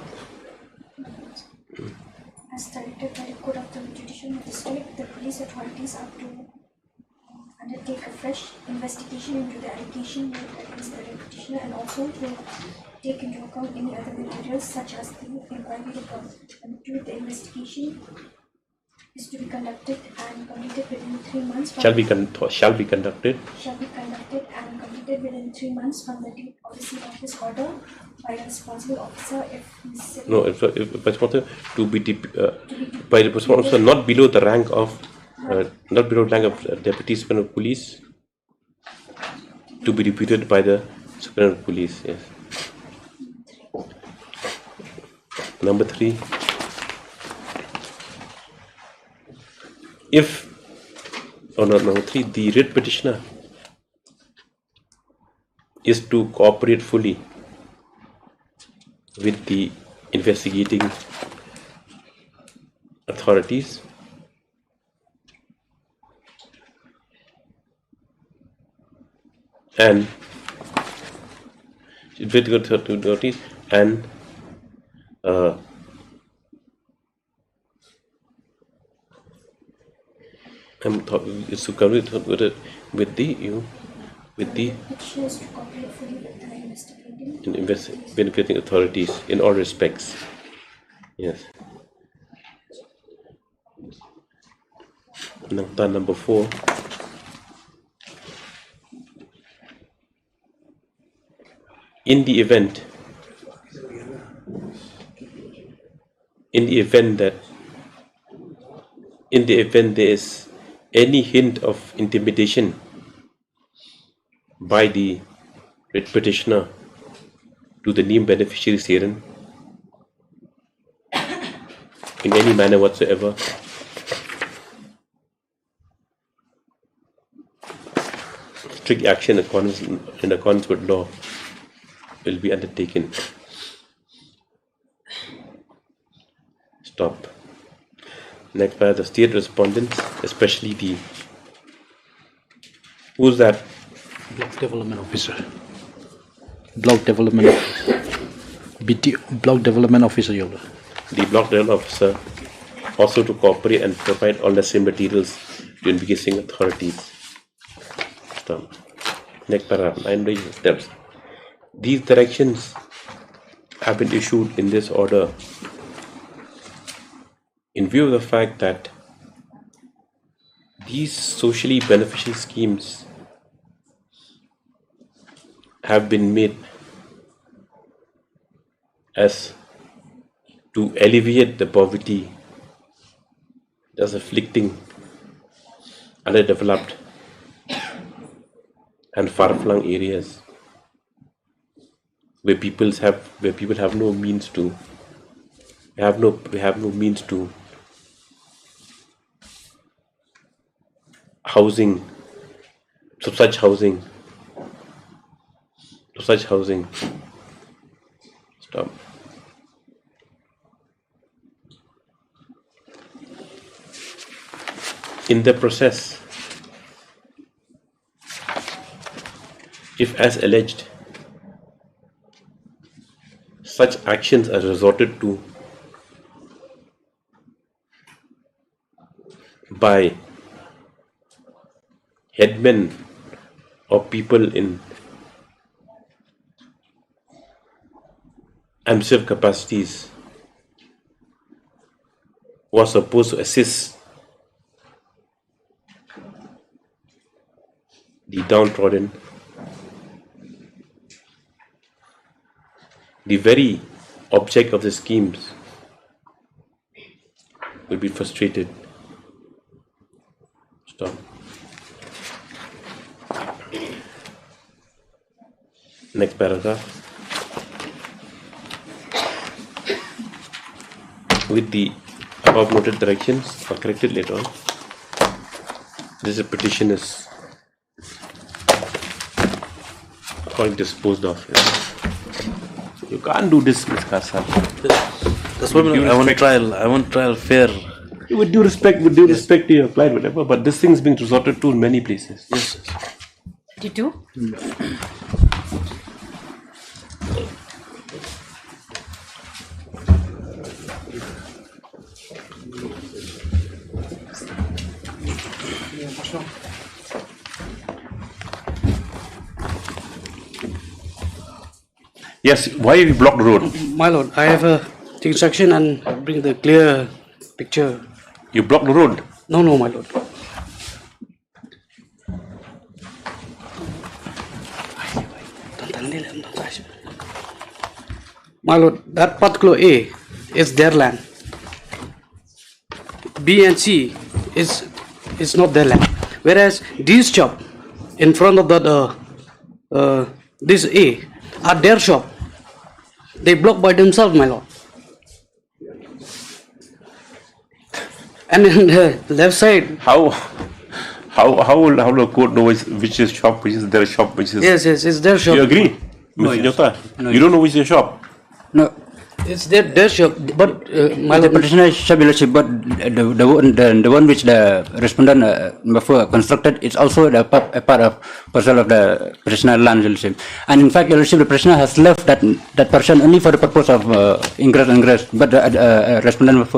As directed by the Court of the Judicial Magistrate, the police authorities are to undertake a fresh investigation into the allegation made against the petitioner, and also to take into account any other materials such as the inquiry report, and to the investigation is to be conducted and completed within 3 months from Shall be conducted shall be conducted and completed within 3 months from the date of receipt of this order by the responsible officer if necessary. No, if responsible to be by the responsible officer not below the rank of Deputy Superintendent of Police, to be deputed by the Superintendent of Police. Yes. Number 3. Number 3, the writ petitioner is to cooperate fully with the investigating authorities and it's to cooperate with the Petitioners to cooperate fully with the investigating authorities in all respects. Yes. Number 4. In the event there is any hint of intimidation by the writ petitioner to the named beneficiaries herein in any manner whatsoever, strict action in accordance with law will be undertaken. Stop. Next, by the state respondents, especially the who's that? Block Development Officer. Block Development Block Development Officer. The Block Development Officer also to cooperate and provide all necessary materials to investigating authorities. Stop. Next paragraph. 9 steps. These directions have been issued in this order in view of the fact that these socially beneficial schemes have been made as to alleviate the poverty that's afflicting underdeveloped and far-flung areas where people have no means to housing, to such housing. Stop. In the process, if as alleged, such actions are resorted to by headmen or people in administrative capacities who are supposed to assist the downtrodden, the very object of the schemes will be frustrated. Stop. Next paragraph. With the above noted directions are corrected later on. This petition is disposed of. You can't do this, Ms. Kassan. That's what I want trial. I want trial fair. With due respect to your client, whatever. But this thing is being resorted to in many places. Yes. 32. Yes, why have you blocked the road? My lord, I have a instruction and bring the clear picture You block the road? No, no, my lord. My lord, that particular A is their land. B and C is not their land. Whereas this shop in front of the this A are their shop. They block by themselves, my lord. And in the left side. How will the court know which is shop, which is their shop, which is? Yes, it's their shop. You agree, No, Mr. yes. Nyota? No, You don't know which is your shop. No, it's their shop. But the petitioner shop, your lordship, but the one which the respondent before constructed, it's also a part of parcel of the petitioner land, your lordship. And in fact, your lordship, the petitioner has left that portion only for the purpose of ingress, but the respondent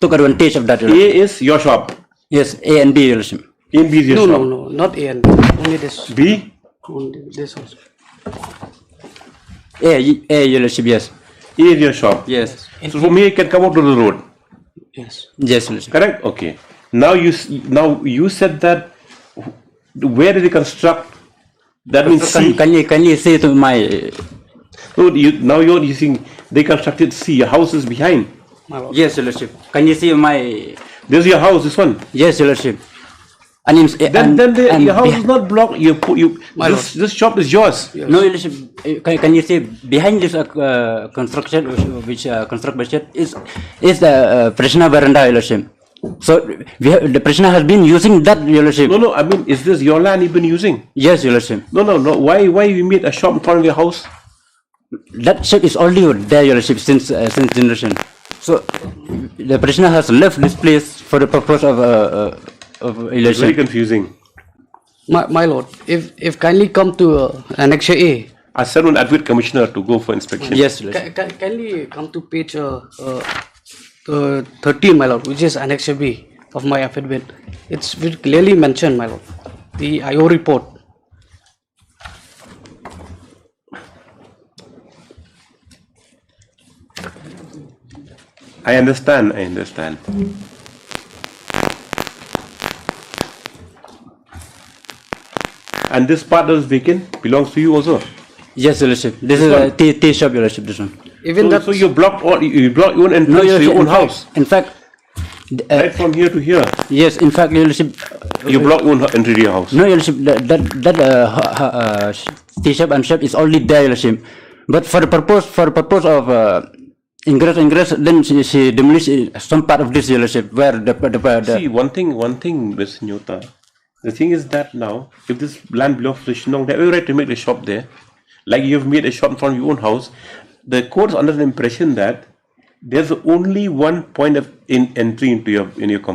took advantage of that. A is your shop. Yes, A and B, your lordship. A and B is your shop. No, not A and B. Only this. B? Only this also. A, your lordship, yes. A is your shop. Yes. So for me, it can come out to the road. Yes. Yes, your lordship. Correct? Okay. Now you said that where did they construct? That means C. Can you say to my? No, now you're using they constructed C. Your house is behind. Yes, your lordship. Can you see my? This is your house. This one. Yes, your lordship. And your house is not blocked. This shop is yours. Yes. No, your lordship. Can you see behind this construction, which construction is the petitioner veranda, your lordship. So the petitioner has been using that, your lordship. No. I mean, is this your land you've been using? Yes, your lordship. No. Why you made a shop in front of your house? That shop is already there, your lordship, since generation. So the petitioner has left this place for the purpose of election. Very confusing. My lord, if kindly come to Annexure A. I sent an advocate commissioner to go for inspection. Yes, kindly come to page 13, my lord, which is Annexure B of my affidavit. It's very clearly mentioned, my lord. The IO report. I understand. And this part that is vacant belongs to you also? Yes, your lordship. This is a tea shop, your lordship, this one. So you block your own entrance to your own house? In fact, right from here to here? Yes, in fact, your lordship. You block your own entry to your house? No, your lordship, that tea shop and shop is already there, your lordship. But for the purpose of ingress, then she demolished some part of this, your lordship, where the See, one thing, Mr. Nyota. The thing is that now, if this land belongs to Shillong, they have every right to make a shop there. Like you have made a shop in front of your own house. The court is under the impression that there's only one point of entry into your compound.